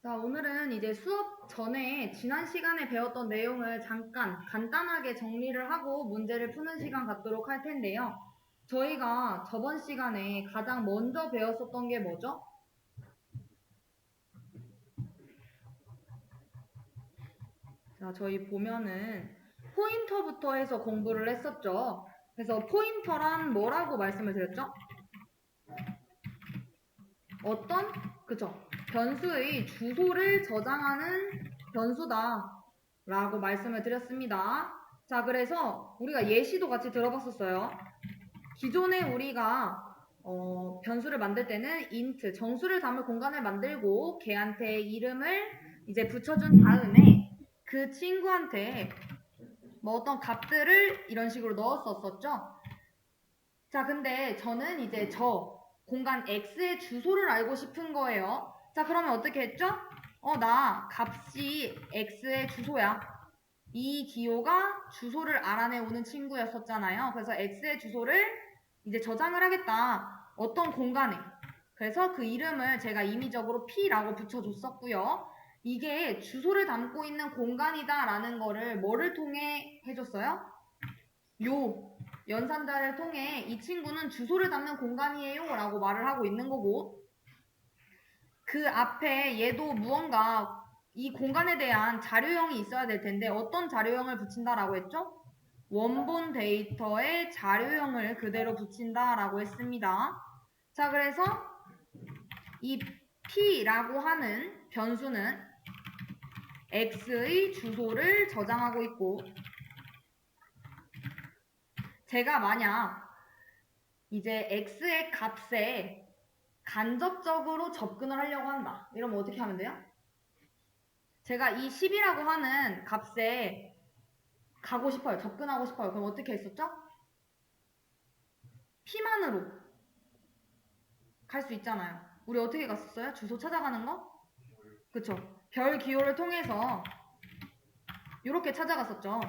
자, 오늘은 이제 수업 전에 지난 시간에 배웠던 내용을 잠깐 간단하게 정리를 하고 문제를 푸는 시간 갖도록 할 텐데요. 저희가 저번 시간에 가장 먼저 배웠었던 게 뭐죠? 자, 저희 보면은 포인터부터 해서 공부를 했었죠. 그래서 포인터란 뭐라고 말씀을 드렸죠? 어떤? 그쵸. 변수의 주소를 저장하는 변수다 라고 말씀을 드렸습니다. 자, 그래서 우리가 예시도 같이 들어봤었어요. 기존에 우리가 변수를 만들 때는 int, 정수를 담을 공간을 만들고 걔한테 이름을 이제 붙여준 다음에 그 친구한테 뭐 어떤 값들을 이런 식으로 넣었었죠. 자, 근데 저는 이제 저 공간 x의 주소를 알고 싶은 거예요. 자, 그러면 어떻게 했죠? 나 값이 x의 주소야. 이 기호가 주소를 알아내오는 친구였었잖아요. 그래서 x의 주소를 이제 저장을 하겠다. 어떤 공간에. 그래서 그 이름을 제가 임의적으로 p라고 붙여줬었고요. 이게 주소를 담고 있는 공간이다라는 거를 뭐를 통해 해줬어요? 요 연산자를 통해 이 친구는 주소를 담는 공간이에요 라고 말을 하고 있는 거고, 그 앞에 얘도 무언가 이 공간에 대한 자료형이 있어야 될 텐데 어떤 자료형을 붙인다라고 했죠? 원본 데이터의 자료형을 그대로 붙인다라고 했습니다. 자, 그래서 이 p라고 하는 변수는 x의 주소를 저장하고 있고, 제가 만약 이제 x의 값에 간접적으로 접근을 하려고 한다. 이러면 어떻게 하면 돼요? 제가 이 10이라고 하는 값에 가고 싶어요. 접근하고 싶어요. 그럼 어떻게 했었죠? p만으로 갈 수 있잖아요. 우리 어떻게 갔었어요? 주소 찾아가는 거? 그쵸. 별 기호를 통해서 이렇게 찾아갔었죠.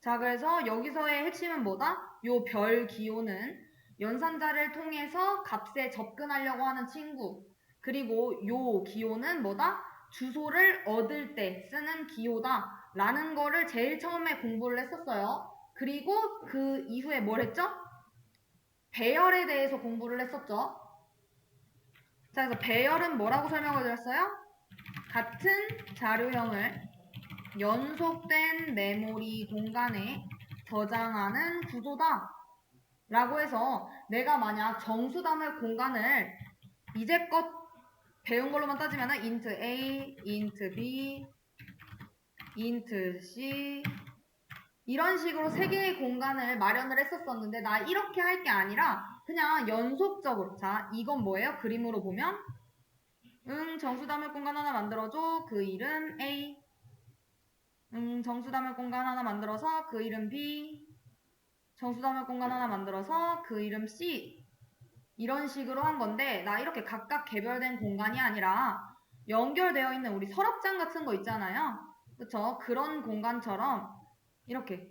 자, 그래서 여기서의 핵심은 뭐다? 요 별 기호는 연산자를 통해서 값에 접근하려고 하는 친구, 그리고 요 기호는 뭐다? 주소를 얻을 때 쓰는 기호다 라는 거를 제일 처음에 공부를 했었어요. 그리고 그 이후에 뭘 했죠? 배열에 대해서 공부를 했었죠. 자, 그래서 배열은 뭐라고 설명을 드렸어요? 같은 자료형을 연속된 메모리 공간에 저장하는 구조다 라고 해서, 내가 만약 정수 담을 공간을 이제껏 배운 걸로만 따지면 int a, int b, int c 이런 식으로 세 개의 공간을 마련을 했었었는데, 나 이렇게 할 게 아니라 그냥 연속적으로, 자, 이건 뭐예요? 그림으로 보면 정수 담을 공간 하나 만들어줘. 그 이름 a. 정수 담을 공간 하나 만들어서 그 이름 b. 정수 담을 공간 하나 만들어서 그 이름 c. 이런 식으로 한 건데, 나 이렇게 각각 개별된 공간이 아니라 연결되어 있는 우리 서랍장 같은 거 있잖아요. 그쵸? 그런 공간처럼 이렇게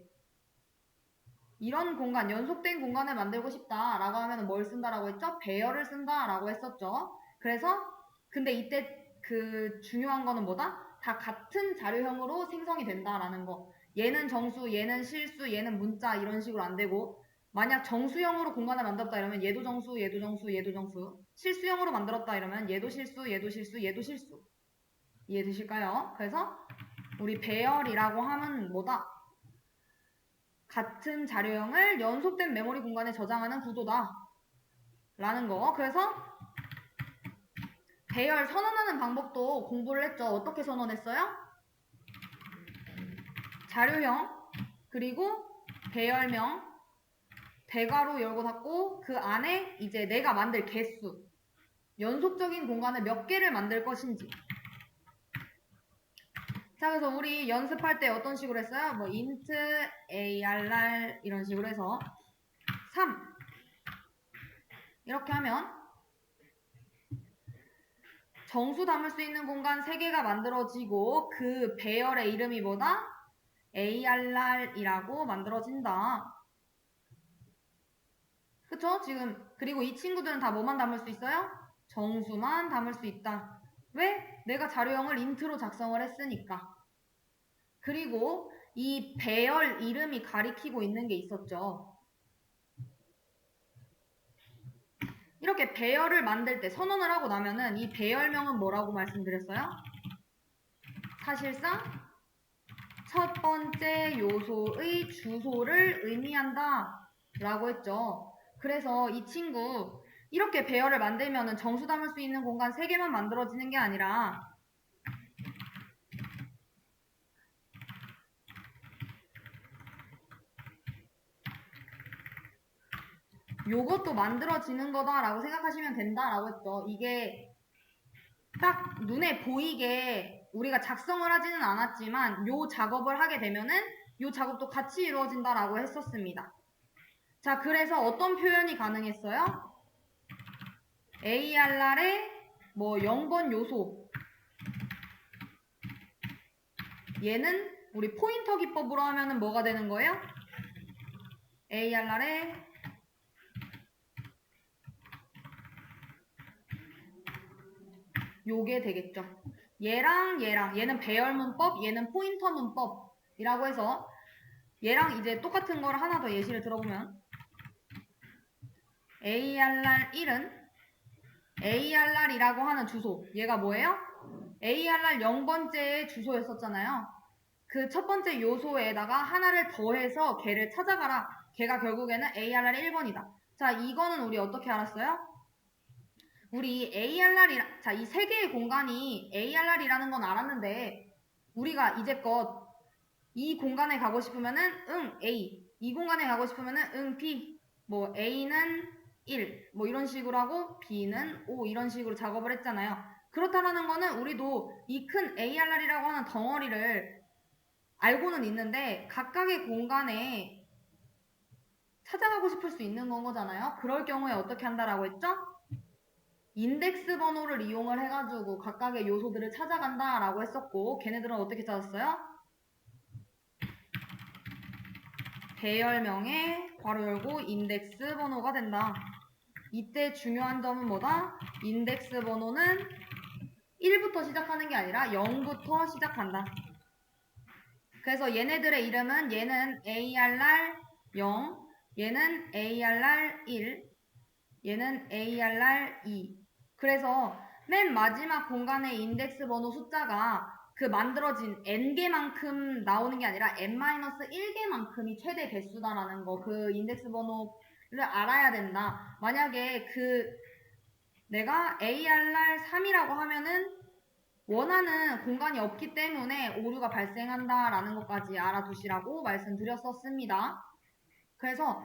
이런 공간, 연속된 공간을 만들고 싶다라고 하면 뭘 쓴다라고 했죠? 배열을 쓴다라고 했었죠. 그래서 근데 이때 그 중요한 거는 뭐다? 다 같은 자료형으로 생성이 된다라는 거. 얘는 정수, 얘는 실수, 얘는 문자 이런 식으로 안 되고, 만약 정수형으로 공간을 만들었다 이러면 얘도 정수, 얘도 정수, 얘도 정수. 실수형으로 만들었다 이러면 얘도 실수, 얘도 실수, 얘도 실수. 이해되실까요? 그래서 우리 배열이라고 하면 뭐다? 같은 자료형을 연속된 메모리 공간에 저장하는 구조다 라는 거. 그래서 배열 선언하는 방법도 공부를 했죠. 어떻게 선언했어요? 자료형, 그리고 배열명, 대괄호 열고 닫고, 그 안에 이제 내가 만들 개수, 연속적인 공간을 몇 개를 만들 것인지. 자, 그래서 우리 연습할 때 어떤 식으로 했어요? 뭐 int, arr 이런 식으로 해서 3 이렇게 하면 정수 담을 수 있는 공간 3개가 만들어지고, 그 배열의 이름이 뭐다? arr이라고 만들어진다. 그쵸? 지금 그리고 이 친구들은 다 뭐만 담을 수 있어요? 정수만 담을 수 있다. 왜? 내가 자료형을 int로 작성을 했으니까. 그리고 이 배열 이름이 가리키고 있는 게 있었죠. 이렇게 배열을 만들 때 선언을 하고 나면은 이 배열명은 뭐라고 말씀드렸어요? 사실상 첫 번째 요소의 주소를 의미한다 라고 했죠. 그래서 이 친구 이렇게 배열을 만들면은 정수 담을 수 있는 공간 3개만 만들어지는 게 아니라 요것도 만들어지는 거다라고 생각하시면 된다라고 했죠. 이게 딱 눈에 보이게 우리가 작성을 하지는 않았지만 요 작업을 하게 되면은 요 작업도 같이 이루어진다라고 했었습니다. 자, 그래서 어떤 표현이 가능했어요? ARR의 뭐 0번 요소 얘는 우리 포인터 기법으로 하면은 뭐가 되는 거예요? ARR의 요게 되겠죠. 얘랑 얘는 배열 문법, 얘는 포인터 문법이라고 해서 얘랑 이제 똑같은 걸 하나 더 예시를 들어보면 ARR1은 ARR이라고 하는 주소 얘가 뭐예요? ARR 0번째의 주소였었잖아요. 그 첫 번째 요소에다가 하나를 더해서 걔를 찾아가라. 걔가 결국에는 ARR 1번이다. 자, 이거는 우리 어떻게 알았어요? 우리 자, 이 세 개의 공간이 ARR이라는 건 알았는데 우리가 이제껏 이 공간에 가고 싶으면은 A, 이 공간에 가고 싶으면은 B, 뭐 A는 1, 뭐 이런 식으로 하고 B는 5 이런 식으로 작업을 했잖아요. 그렇다라는 거는 우리도 이 큰 ARR이라고 하는 덩어리를 알고는 있는데 각각의 공간에 찾아가고 싶을 수 있는 건 거잖아요. 그럴 경우에 어떻게 한다라고 했죠? 인덱스 번호를 이용을 해가지고 각각의 요소들을 찾아간다라고 했었고 걔네들은 어떻게 찾았어요? 배열명에 괄호 열고 인덱스 번호가 된다. 이때 중요한 점은 뭐다? 인덱스 번호는 1부터 시작하는 게 아니라 0부터 시작한다. 그래서 얘네들의 이름은 얘는 ARR 0, 얘는 ARR 1, 얘는 ARR 2. 그래서 맨 마지막 공간의 인덱스 번호 숫자가 그 만들어진 n개만큼 나오는 게 아니라 n-1개만큼이 최대 개수다라는 거, 그 인덱스 번호를 알아야 된다. 만약에 내가 ARR 3이라고 하면은 원하는 공간이 없기 때문에 오류가 발생한다라는 것까지 알아두시라고 말씀드렸었습니다. 그래서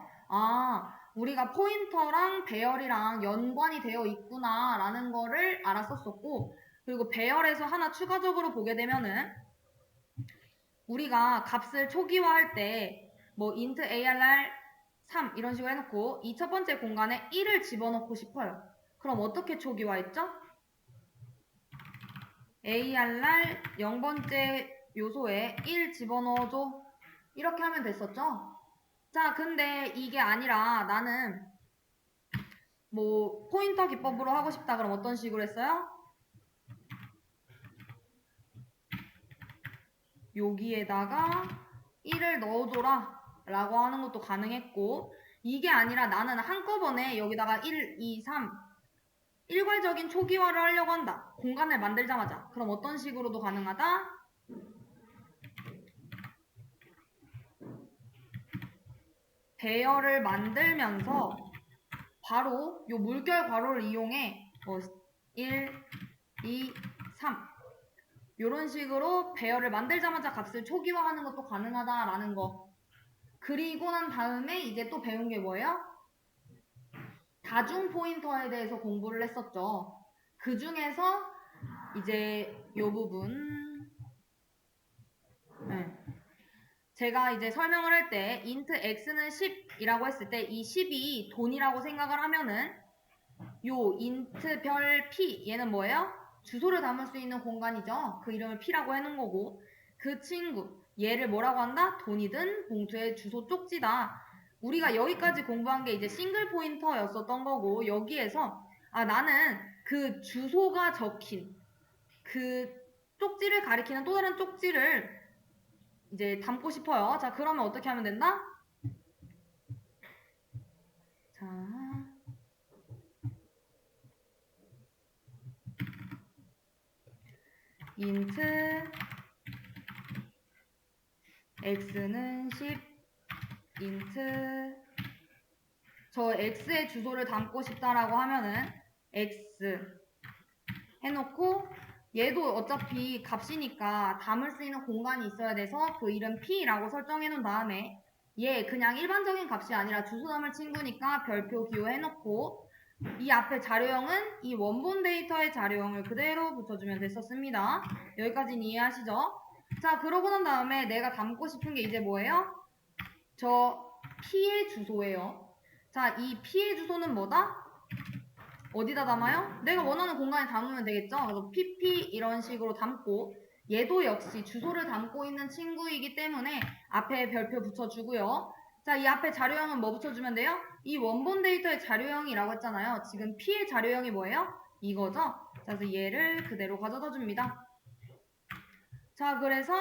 우리가 포인터랑 배열이랑 연관이 되어 있구나라는 거를 알았었고 그리고 배열에서 하나 추가적으로 보게 되면은 우리가 값을 초기화할 때 뭐 int ARR 3 이런 식으로 해놓고 이 첫 번째 공간에 1을 집어넣고 싶어요. 그럼 어떻게 초기화했죠? ARR 0번째 요소에 1 집어넣어줘. 이렇게 하면 됐었죠? 자, 근데 이게 아니라 나는 뭐 포인터 기법으로 하고 싶다 그럼 어떤 식으로 했어요? 여기에다가 1을 넣어줘라 라고 하는 것도 가능했고 이게 아니라 나는 한꺼번에 여기다가 1, 2, 3 일괄적인 초기화를 하려고 한다. 공간을 만들자마자. 그럼 어떤 식으로도 가능하다? 배열을 만들면서 바로 요 물결 괄호를 이용해 1, 2, 3 이런 식으로 배열을 만들자마자 값을 초기화하는 것도 가능하다라는 거. 그리고 난 다음에 이제 또 배운 게 뭐예요? 다중 포인터에 대해서 공부를 했었죠. 그 중에서 이제 요 부분 제가 이제 설명을 할 때 int x는 10이라고 했을 때 이 10이 돈이라고 생각을 하면은 요 int 별 p 얘는 뭐예요? 주소를 담을 수 있는 공간이죠. 그 이름을 p라고 해놓은 거고 그 친구 얘를 뭐라고 한다? 돈이든 봉투의 주소 쪽지다. 우리가 여기까지 공부한 게 이제 싱글 포인터였었던 거고, 여기에서 나는 그 주소가 적힌 그 쪽지를 가리키는 또 다른 쪽지를 이제 담고 싶어요. 자, 그러면 어떻게 하면 된다? 자, int x는 10, int 저 x의 주소를 담고 싶다라고 하면은 x 해놓고, 얘도 어차피 값이니까 담을 수 있는 공간이 있어야 돼서 그 이름 p라고 설정해 놓은 다음에, 얘 그냥 일반적인 값이 아니라 주소 담을 친구니까 별표 기호 해놓고, 이 앞에 자료형은 이 원본 데이터의 자료형을 그대로 붙여주면 됐었습니다. 여기까지는 이해하시죠? 자, 그러고 난 다음에 내가 담고 싶은 게 이제 뭐예요? 저 p의 주소예요. 자, 이 p의 주소는 뭐다? 어디다 담아요? 내가 원하는 공간에 담으면 되겠죠? 그래서 pp 이런 식으로 담고, 얘도 역시 주소를 담고 있는 친구이기 때문에 앞에 별표 붙여주고요. 자, 이 앞에 자료형은 뭐 붙여주면 돼요? 이 원본 데이터의 자료형이라고 했잖아요. 지금 p의 자료형이 뭐예요? 이거죠? 자, 그래서 얘를 그대로 가져다 줍니다. 자, 그래서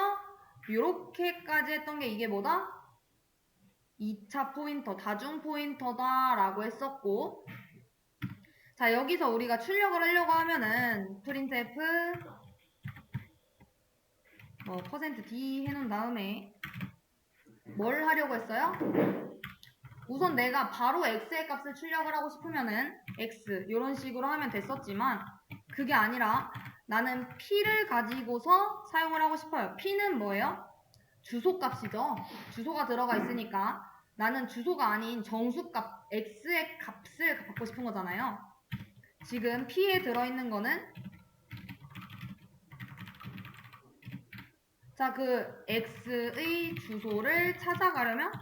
이렇게까지 했던 게 이게 뭐다? 2차 포인터, 다중 포인터다 라고 했었고, 자, 여기서 우리가 출력을 하려고 하면은 printf %d 해놓은 다음에 뭘 하려고 했어요? 우선 내가 바로 x의 값을 출력을 하고 싶으면은 x 이런 식으로 하면 됐었지만, 그게 아니라 나는 p를 가지고서 사용을 하고 싶어요. p는 뭐예요? 주소 값이죠. 주소가 들어가 있으니까 나는 주소가 아닌 정수값 x의 값을 받고 싶은 거잖아요. 지금 p에 들어있는 거는, 자, 그 x의 주소를 찾아가려면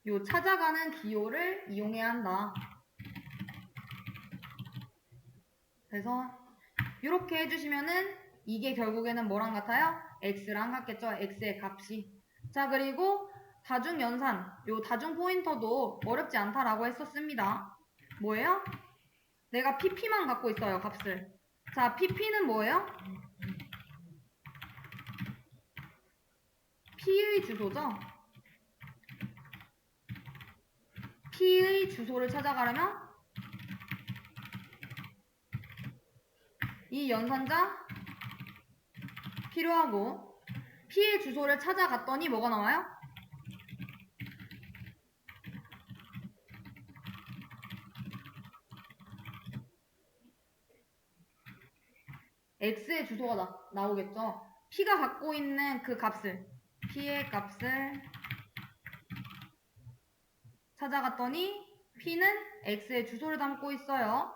요 찾아가는 기호를 이용해야 한다. 그래서 이렇게 해주시면은 이게 결국에는 뭐랑 같아요? x랑 같겠죠? x의 값이. 자, 그리고 다중 연산, 요 다중 포인터도 어렵지 않다라고 했었습니다. 뭐예요? 내가 pp만 갖고 있어요, 값을. 자, pp는 뭐예요? p의 주소죠? p의 주소를 찾아가려면 이 연산자 필요하고, p의 주소를 찾아갔더니 뭐가 나와요? x의 주소가 나오겠죠. p가 갖고 있는 그 값을, p의 값을 찾아갔더니 p는 x의 주소를 담고 있어요.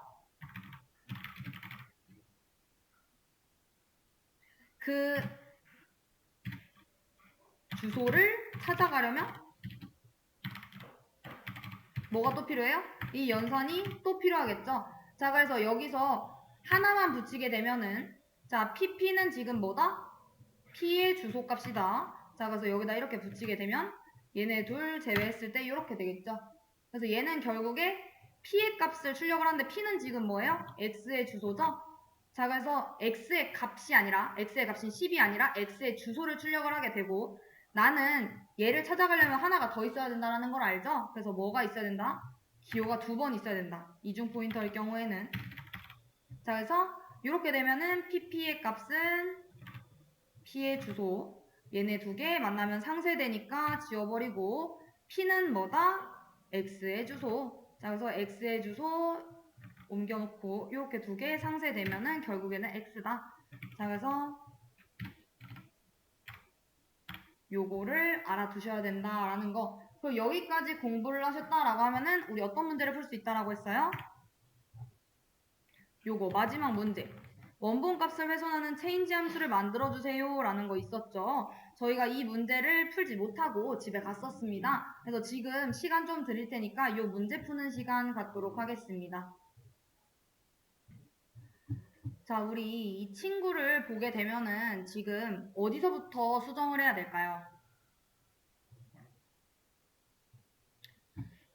그 주소를 찾아가려면 뭐가 또 필요해요? 이 연산이 또 필요하겠죠. 자, 그래서 여기서 하나만 붙이게 되면은, 자, pp는 지금 뭐다? p의 주소 값이다. 자, 그래서 여기다 이렇게 붙이게 되면 얘네 둘 제외했을 때 이렇게 되겠죠. 그래서 얘는 결국에 p의 값을 출력을 하는데, p는 지금 뭐예요? x의 주소죠. 자, 그래서 x의 값이 아니라, x의 값인 10이 아니라 x의 주소를 출력을 하게 되고, 나는 얘를 찾아가려면 하나가 더 있어야 된다는 걸 알죠? 그래서 뭐가 있어야 된다? 기호가 2번 있어야 된다. 이중 포인터일 경우에는. 자, 그래서 이렇게 되면은 pp의 값은 p의 주소, 얘네 두 개 만나면 상쇄되니까 지워버리고, p는 뭐다? x의 주소. 자, 그래서 x의 주소 옮겨놓고 이렇게 두 개 상쇄되면은 결국에는 x다. 자, 그래서 요거를 알아두셔야 된다라는 거. 그리고 여기까지 공부를 하셨다라고 하면은 우리 어떤 문제를 풀 수 있다라고 했어요? 요거 마지막 문제. 원본 값을 훼손하는 체인지 함수를 만들어주세요 라는 거 있었죠. 저희가 이 문제를 풀지 못하고 집에 갔었습니다. 그래서 지금 시간 좀 드릴 테니까 요 문제 푸는 시간 갖도록 하겠습니다. 자, 우리 이 친구를 보게 되면은 지금 어디서부터 수정을 해야 될까요?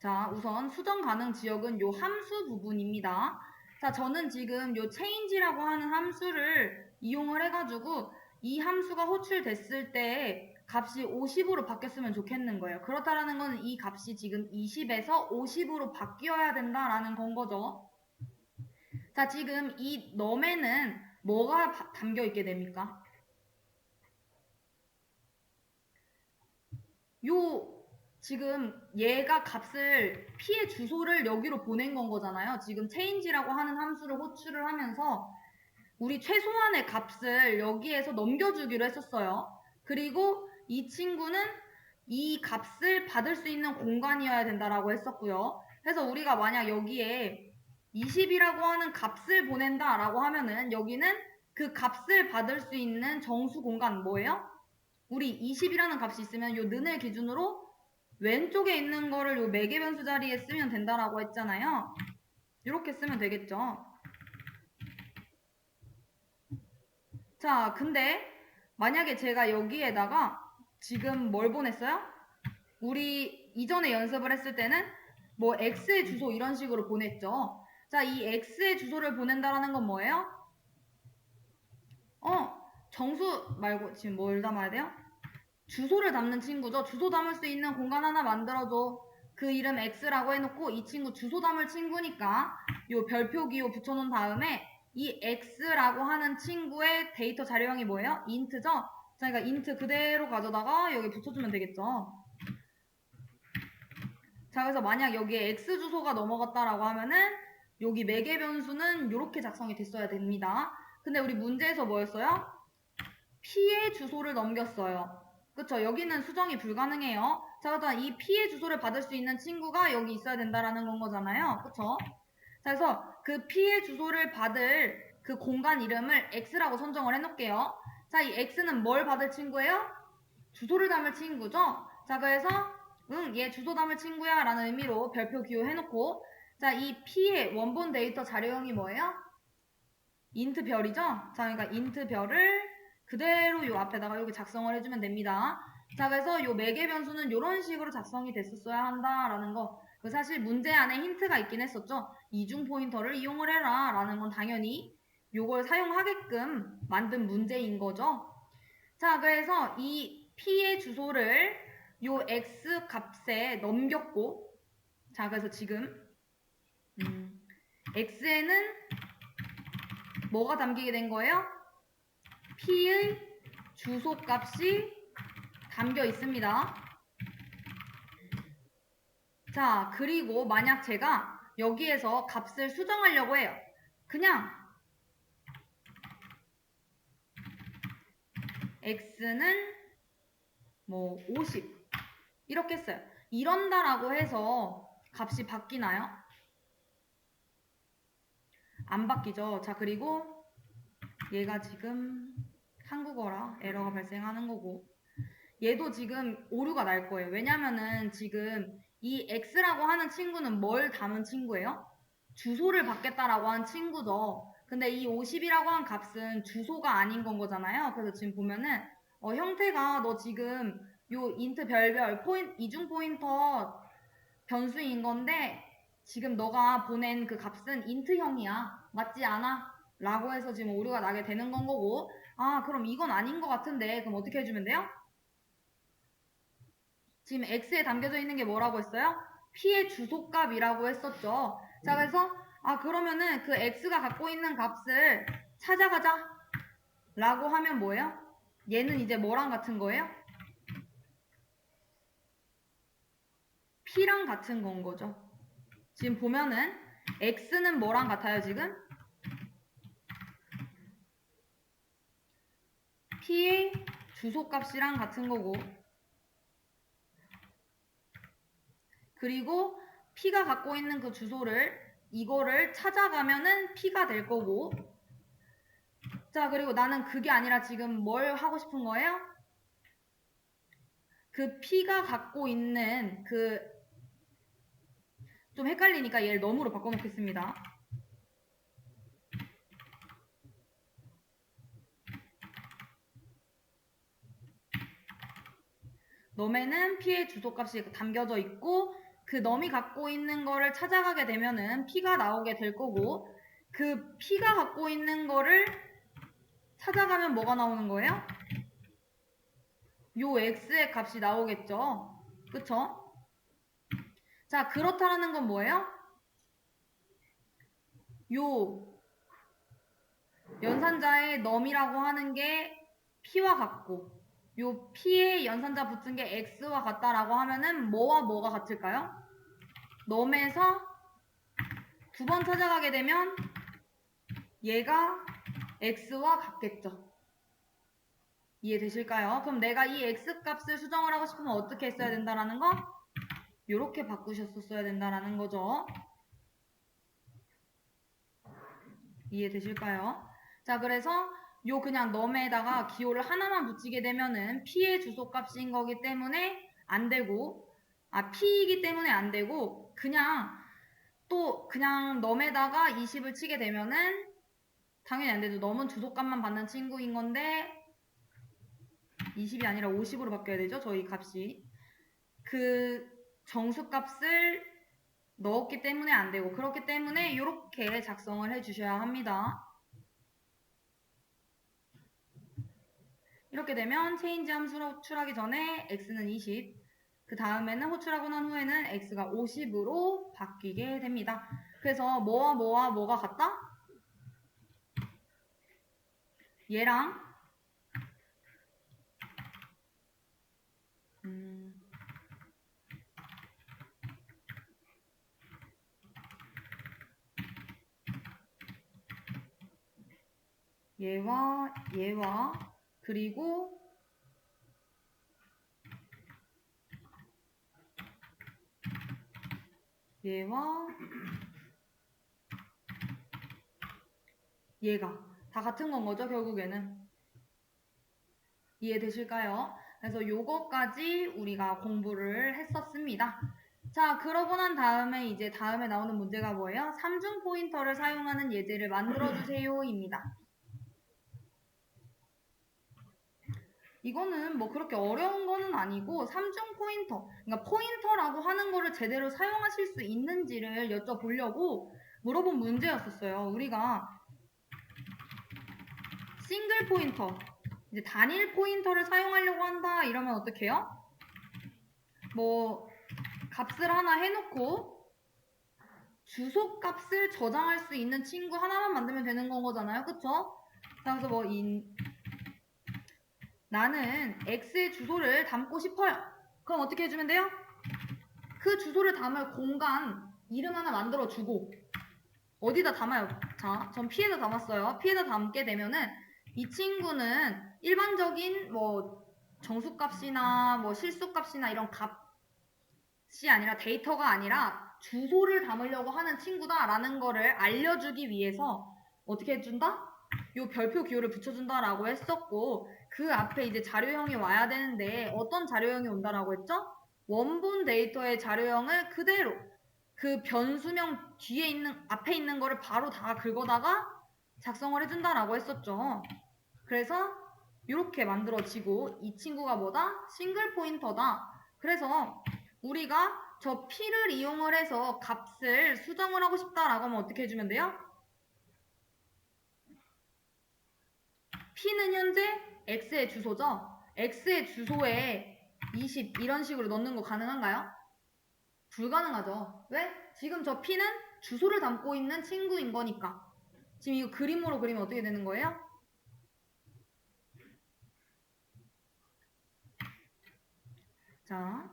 자, 우선 수정 가능 지역은 요 함수 부분입니다. 자, 저는 지금 요 change라고 하는 함수를 이용을 해가지고 이 함수가 호출됐을 때 값이 50으로 바뀌었으면 좋겠는 거예요. 그렇다라는 건 이 값이 지금 20에서 50으로 바뀌어야 된다라는 건 거죠. 자, 지금 이 num에는 뭐가 담겨 있게 됩니까? 요 지금 얘가 값을 p의 주소를 여기로 보낸 건 거잖아요. 지금 change라고 하는 함수를 호출을 하면서 우리 최소한의 값을 여기에서 넘겨주기로 했었어요. 그리고 이 친구는 이 값을 받을 수 있는 공간이어야 된다라고 했었고요. 그래서 우리가 만약 여기에 20이라고 하는 값을 보낸다라고 하면은 여기는 그 값을 받을 수 있는 정수 공간 뭐예요? 우리 20이라는 값이 있으면 요 는을 기준으로 왼쪽에 있는 거를 요 매개 변수 자리에 쓰면 된다라고 했잖아요. 이렇게 쓰면 되겠죠. 자, 근데 만약에 제가 여기에다가 지금 뭘 보냈어요? 우리 이전에 연습을 했을 때는 뭐 x의 주소 이런 식으로 보냈죠. 자, 이 x의 주소를 보낸다라는 건 뭐예요? 정수 말고 지금 뭘 담아야 돼요? 주소를 담는 친구죠. 주소 담을 수 있는 공간 하나 만들어줘. 그 이름 x라고 해놓고 이 친구 주소 담을 친구니까 요 별표 기호 붙여놓은 다음에 이 x라고 하는 친구의 데이터 자료형이 뭐예요? int죠? 자, 그러니까 int 그대로 가져다가 여기 붙여주면 되겠죠. 자, 그래서 만약 여기에 x 주소가 넘어갔다라고 하면은 여기 매개 변수는 이렇게 작성이 됐어야 됩니다. 근데 우리 문제에서 뭐였어요? p의 주소를 넘겼어요. 그쵸? 여기는 수정이 불가능해요. 자, 그렇다면 이 p의 주소를 받을 수 있는 친구가 여기 있어야 된다라는 건 거잖아요. 그쵸? 자, 그래서 그 p의 주소를 받을 그 공간 이름을 x라고 선정을 해놓을게요. 자, 이 x는 뭘 받을 친구예요? 주소를 담을 친구죠? 자, 그래서 얘 주소 담을 친구야 라는 의미로 별표 기호 해놓고 자, 이 p의 원본 데이터 자료형이 뭐예요? int 별이죠? 자, 그러니까 int 별을 그대로 요 앞에다가 여기 작성을 해주면 됩니다. 자, 그래서 요 매개 변수는 이런 식으로 작성이 됐었어야 한다라는 거. 사실 문제 안에 힌트가 있긴 했었죠. 이중 포인터를 이용을 해라 라는 건 당연히 요걸 사용하게끔 만든 문제인 거죠. 자, 그래서 이 p의 주소를 요 x 값에 넘겼고 자, 그래서 지금 x에는 뭐가 담기게 된 거예요? p의 주소값이 담겨 있습니다. 자, 그리고 만약 제가 여기에서 값을 수정하려고 해요. 그냥 x는 뭐 50 이렇게 했어요. 이런다라고 해서 값이 바뀌나요? 안 바뀌죠. 자, 그리고 얘가 지금 한국어라 에러가 발생하는 거고 얘도 지금 오류가 날 거예요. 왜냐면은 지금 이 x라고 하는 친구는 뭘 담은 친구예요? 주소를 받겠다라고 한 친구죠. 근데 이 50이라고 한 값은 주소가 아닌 건 거잖아요. 그래서 지금 보면은 형태가 너 지금 요 int 별별 이중 포인터 변수인 건데 지금 너가 보낸 그 값은 int형이야. 맞지 않아? 라고 해서 지금 오류가 나게 되는 건 거고 아, 그럼 이건 아닌 것 같은데 그럼 어떻게 해주면 돼요? 지금 x에 담겨져 있는 게 뭐라고 했어요? p의 주소값이라고 했었죠. 자, 그래서 그러면은 그 x가 갖고 있는 값을 찾아가자 라고 하면 뭐예요? 얘는 이제 뭐랑 같은 거예요? p랑 같은 건 거죠. 지금 보면은 x는 뭐랑 같아요 지금? p의 주소값이랑 같은 거고 그리고 p가 갖고 있는 그 주소를 이거를 찾아가면은 p가 될 거고 자, 그리고 나는 그게 아니라 지금 뭘 하고 싶은 거예요? 그 p가 갖고 있는 좀 헷갈리니까 얘를 넘으로 바꿔놓겠습니다. 넘에는 p의 주소값이 담겨져 있고 그 넘이 갖고 있는 거를 찾아가게 되면은 P가 나오게 될 거고, 그 P가 갖고 있는 거를 찾아가면 뭐가 나오는 거예요? 요 X의 값이 나오겠죠. 그쵸? 자, 그렇다라는 건 뭐예요? 요 연산자의 넘이라고 하는 게 P와 같고, 요 P의 연산자 붙은 게 X와 같다라고 하면은 뭐와 뭐가 같을까요? 넘에서 두 번 찾아가게 되면 얘가 X와 같겠죠. 이해되실까요? 그럼 내가 이 X 값을 수정을 하고 싶으면 어떻게 했어야 된다라는 거? 요렇게 바꾸셨었어야 된다라는 거죠. 이해되실까요? 자, 그래서 요 그냥 넘에다가 기호를 하나만 붙이게 되면은 P의 주소값인 거기 때문에 안 되고, P이기 때문에 안 되고, 그냥 넘에다가 20을 치게 되면은 당연히 안 되죠. 넘은 주소값만 받는 친구인 건데 20이 아니라 50으로 바뀌어야 되죠. 저희 값이. 그 정수값을 넣었기 때문에 안 되고, 그렇기 때문에 이렇게 작성을 해주셔야 합니다. 이렇게 되면 체인지 함수 호출하기 전에 x는 20, 그 다음에는 호출하고 난 후에는 x가 50으로 바뀌게 됩니다. 그래서 뭐와 뭐와 뭐가 같다? 얘랑 얘와 그리고 얘와 얘가 다 같은 건 거죠, 결국에는. 이해되실까요? 그래서 요거까지 우리가 공부를 했었습니다. 자, 그러고 난 다음에 이제 다음에 나오는 문제가 뭐예요? 삼중 포인터를 사용하는 예제를 만들어주세요입니다. 이거는 뭐 그렇게 어려운 거는 아니고 삼중 포인터, 그러니까 포인터라고 하는 거를 제대로 사용하실 수 있는지를 여쭤보려고 물어본 문제였었어요. 우리가 싱글 포인터, 이제 단일 포인터를 사용하려고 한다 이러면 어떻게 해요? 뭐 값을 하나 해놓고 주소 값을 저장할 수 있는 친구 하나만 만들면 되는 건 거잖아요. 그쵸? 그래서 뭐 나는 X의 주소를 담고 싶어요. 그럼 어떻게 해주면 돼요? 그 주소를 담을 공간 이름 하나 만들어주고, 어디다 담아요? 자, 전 P에다 담았어요. P에다 담게 되면은 이 친구는 일반적인 뭐 정수값이나 뭐 실수값이나 이런 값이 아니라, 데이터가 아니라 주소를 담으려고 하는 친구다라는 거를 알려주기 위해서 어떻게 해준다? 요 별표 기호를 붙여준다라고 했었고, 그 앞에 이제 자료형이 와야 되는데 어떤 자료형이 온다라고 했죠? 원본 데이터의 자료형을 그대로 그 변수명 뒤에 있는, 앞에 있는 거를 바로 다 긁어다가 작성을 해준다라고 했었죠. 그래서 이렇게 만들어지고, 이 친구가 뭐다? 싱글 포인터다. 그래서 우리가 저 P를 이용을 해서 값을 수정을 하고 싶다라고 하면 어떻게 해주면 돼요? P는 현재 X의 주소죠. X의 주소에 20 이런 식으로 넣는 거 가능한가요? 불가능하죠. 왜? 지금 저 P는 주소를 담고 있는 친구인 거니까. 지금 이거 그림으로 그리면 어떻게 되는 거예요? 자,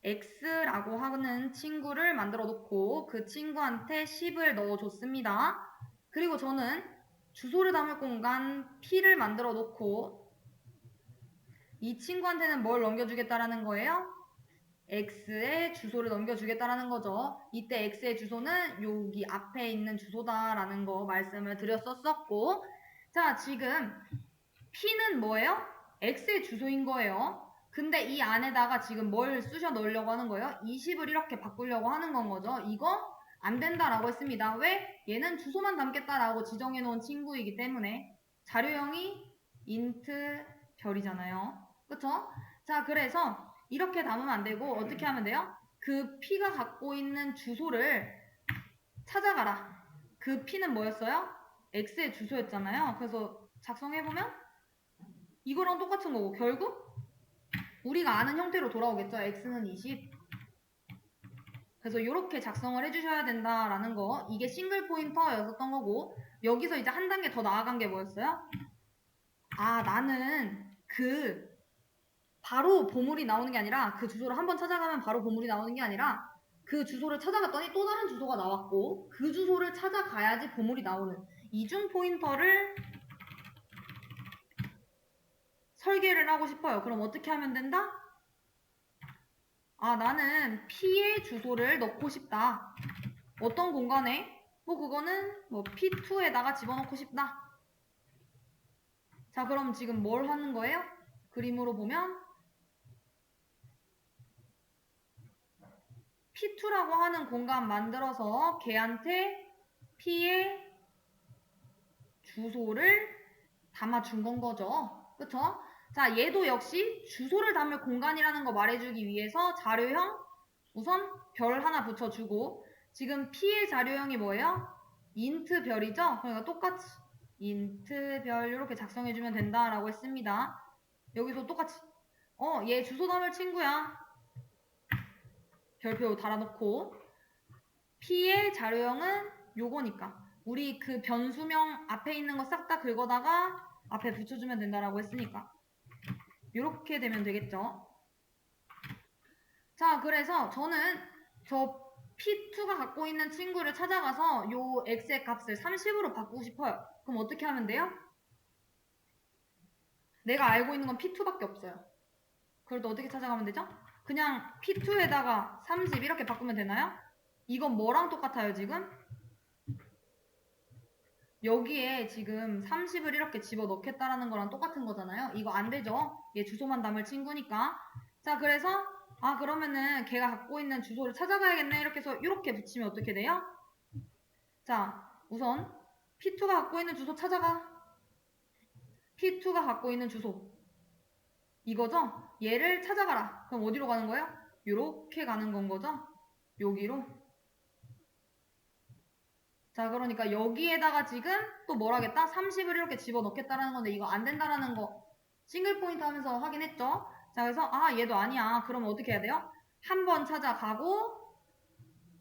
X라고 하는 친구를 만들어 놓고 그 친구한테 10을 넣어줬습니다. 그리고 저는 주소를 담을 공간 P를 만들어 놓고 이 친구한테는 뭘 넘겨주겠다라는 거예요? X의 주소를 넘겨주겠다라는 거죠. 이때 X의 주소는 여기 앞에 있는 주소다라는 거 말씀을 드렸었고, 자, 지금 P는 뭐예요? X의 주소인 거예요. 근데 이 안에다가 지금 뭘 쑤셔 넣으려고 하는 거예요? 20을 이렇게 바꾸려고 하는 건 거죠. 이거 안 된다라고 했습니다. 왜? 얘는 주소만 담겠다라고 지정해 놓은 친구이기 때문에. 자료형이 int 별이잖아요. 그쵸? 자, 그래서 이렇게 담으면 안 되고 어떻게 하면 돼요? 그 P가 갖고 있는 주소를 찾아가라. 그 P는 뭐였어요? X의 주소였잖아요. 그래서 작성해보면 이거랑 똑같은 거고 결국 우리가 아는 형태로 돌아오겠죠. X는 20. 그래서 이렇게 작성을 해주셔야 된다라는 거. 이게 싱글 포인터였었던 거고 여기서 이제 한 단계 더 나아간 게 뭐였어요? 아, 나는 바로 보물이 나오는 게 아니라 그 주소를 한번 찾아가면 바로 보물이 나오는 게 아니라 그 주소를 찾아갔더니 또 다른 주소가 나왔고 그 주소를 찾아가야지 보물이 나오는 이중 포인터를 설계를 하고 싶어요. 그럼 어떻게 하면 된다? 아, 나는 P의 주소를 넣고 싶다. 어떤 공간에? 뭐 그거는 뭐 P2에다가 집어넣고 싶다. 자, 그럼 지금 뭘 하는 거예요? 그림으로 보면 P2라고 하는 공간 만들어서 걔한테 P의 주소를 담아준 건 거죠. 그쵸? 자, 얘도 역시 주소를 담을 공간이라는 거 말해주기 위해서 자료형 우선 별 하나 붙여주고 지금 P의 자료형이 뭐예요? int 별이죠? 그러니까 똑같이 int 별 이렇게 작성해주면 된다라고 했습니다. 여기서 똑같이 얘 주소 담을 친구야. 별표 달아놓고 P의 자료형은 요거니까 우리 그 변수명 앞에 있는 거 싹 다 긁어다가 앞에 붙여주면 된다라고 했으니까 이렇게 되면 되겠죠. 자, 그래서 저는 저 P2가 갖고 있는 친구를 찾아가서 요 x의 값을 30으로 바꾸고 싶어요. 그럼 어떻게 하면 돼요? 내가 알고 있는 건 P2밖에 없어요. 그럴 때 어떻게 찾아가면 되죠? 그냥 P2에다가 30 이렇게 바꾸면 되나요? 이건 뭐랑 똑같아요, 지금? 여기에 지금 30을 이렇게 집어넣겠다라는 거랑 똑같은 거잖아요. 이거 안 되죠? 얘 주소만 담을 친구니까. 자, 그래서 그러면은 걔가 갖고 있는 주소를 찾아가야겠네. 이렇게 해서 이렇게 붙이면 어떻게 돼요? 자, 우선 P2가 갖고 있는 주소 찾아가. P2가 갖고 있는 주소. 이거죠? 얘를 찾아가라. 그럼 어디로 가는 거예요? 요렇게 가는 건 거죠? 여기로. 자, 그러니까 여기에다가 지금 또 뭘 하겠다? 30을 이렇게 집어넣겠다라는 건데 이거 안 된다라는 거 싱글 포인트 하면서 확인했죠? 자, 그래서 얘도 아니야. 그러면 어떻게 해야 돼요? 한 번 찾아가고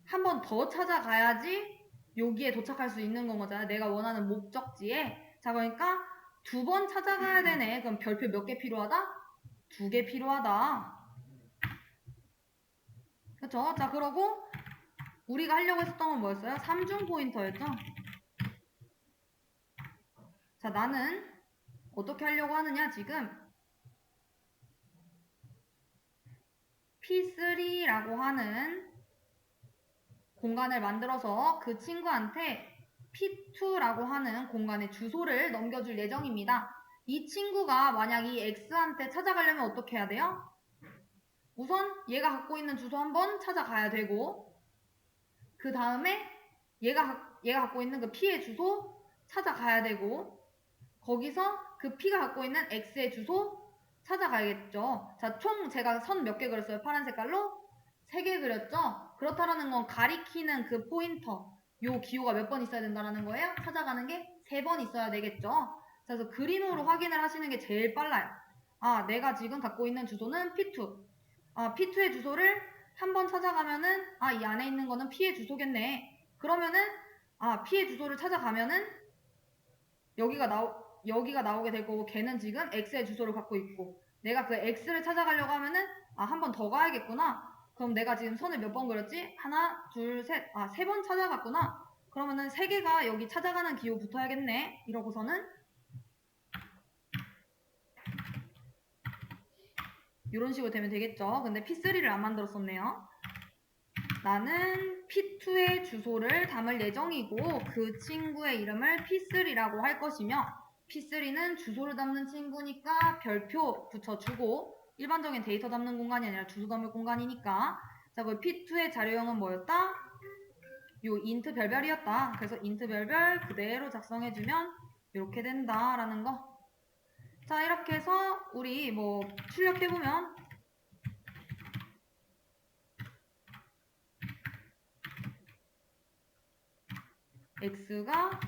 한 번 더 찾아가야지 여기에 도착할 수 있는 건 거잖아요. 내가 원하는 목적지에. 자, 그러니까 2번 찾아가야 되네. 그럼 별표 몇 개 필요하다? 2개 필요하다. 그쵸? 자, 그러고 우리가 하려고 했었던 건 뭐였어요? 3중 포인터였죠? 자, 나는 어떻게 하려고 하느냐, 지금? P3라고 하는 공간을 만들어서 그 친구한테 P2라고 하는 공간의 주소를 넘겨줄 예정입니다. 이 친구가 만약 이 X한테 찾아가려면 어떻게 해야 돼요? 우선 얘가 갖고 있는 주소 한번 찾아가야 되고 그 다음에 얘가 갖고 있는 그 P의 주소 찾아가야 되고 거기서 그 P가 갖고 있는 X의 주소 찾아가야겠죠. 자, 총 제가 선 몇 개 그렸어요? 파란 색깔로? 3개 그렸죠? 그렇다라는 건 가리키는 그 포인터, 요 기호가 몇 번 있어야 된다는 거예요? 찾아가는 게 3번 있어야 되겠죠? 그래서 그림으로 확인을 하시는 게 제일 빨라요. 내가 지금 갖고 있는 주소는 P2. P2의 주소를 한번 찾아가면은, 이 안에 있는 거는 P의 주소겠네. 그러면은, P의 주소를 찾아가면은, 여기가 나오게 될 거고, 걔는 지금 X의 주소를 갖고 있고, 내가 그 X를 찾아가려고 하면은, 한 번 더 가야겠구나. 그럼 내가 지금 선을 몇 번 그렸지? 하나, 둘, 셋. 3번 찾아갔구나. 그러면은 3개가 여기 찾아가는 기호 붙어야겠네. 이러고서는, 이런 식으로 되면 되겠죠. 근데 P3를 안 만들었었네요. 나는 P2의 주소를 담을 예정이고 그 친구의 이름을 P3라고 할 것이며 P3는 주소를 담는 친구니까 별표 붙여주고 일반적인 데이터 담는 공간이 아니라 주소 담을 공간이니까 자, 그 P2의 자료형은 뭐였다? 요 int 별별이었다. 그래서 int 별별 그대로 작성해주면 이렇게 된다라는 거. 자, 이렇게 해서 우리 뭐 출력해보면 x가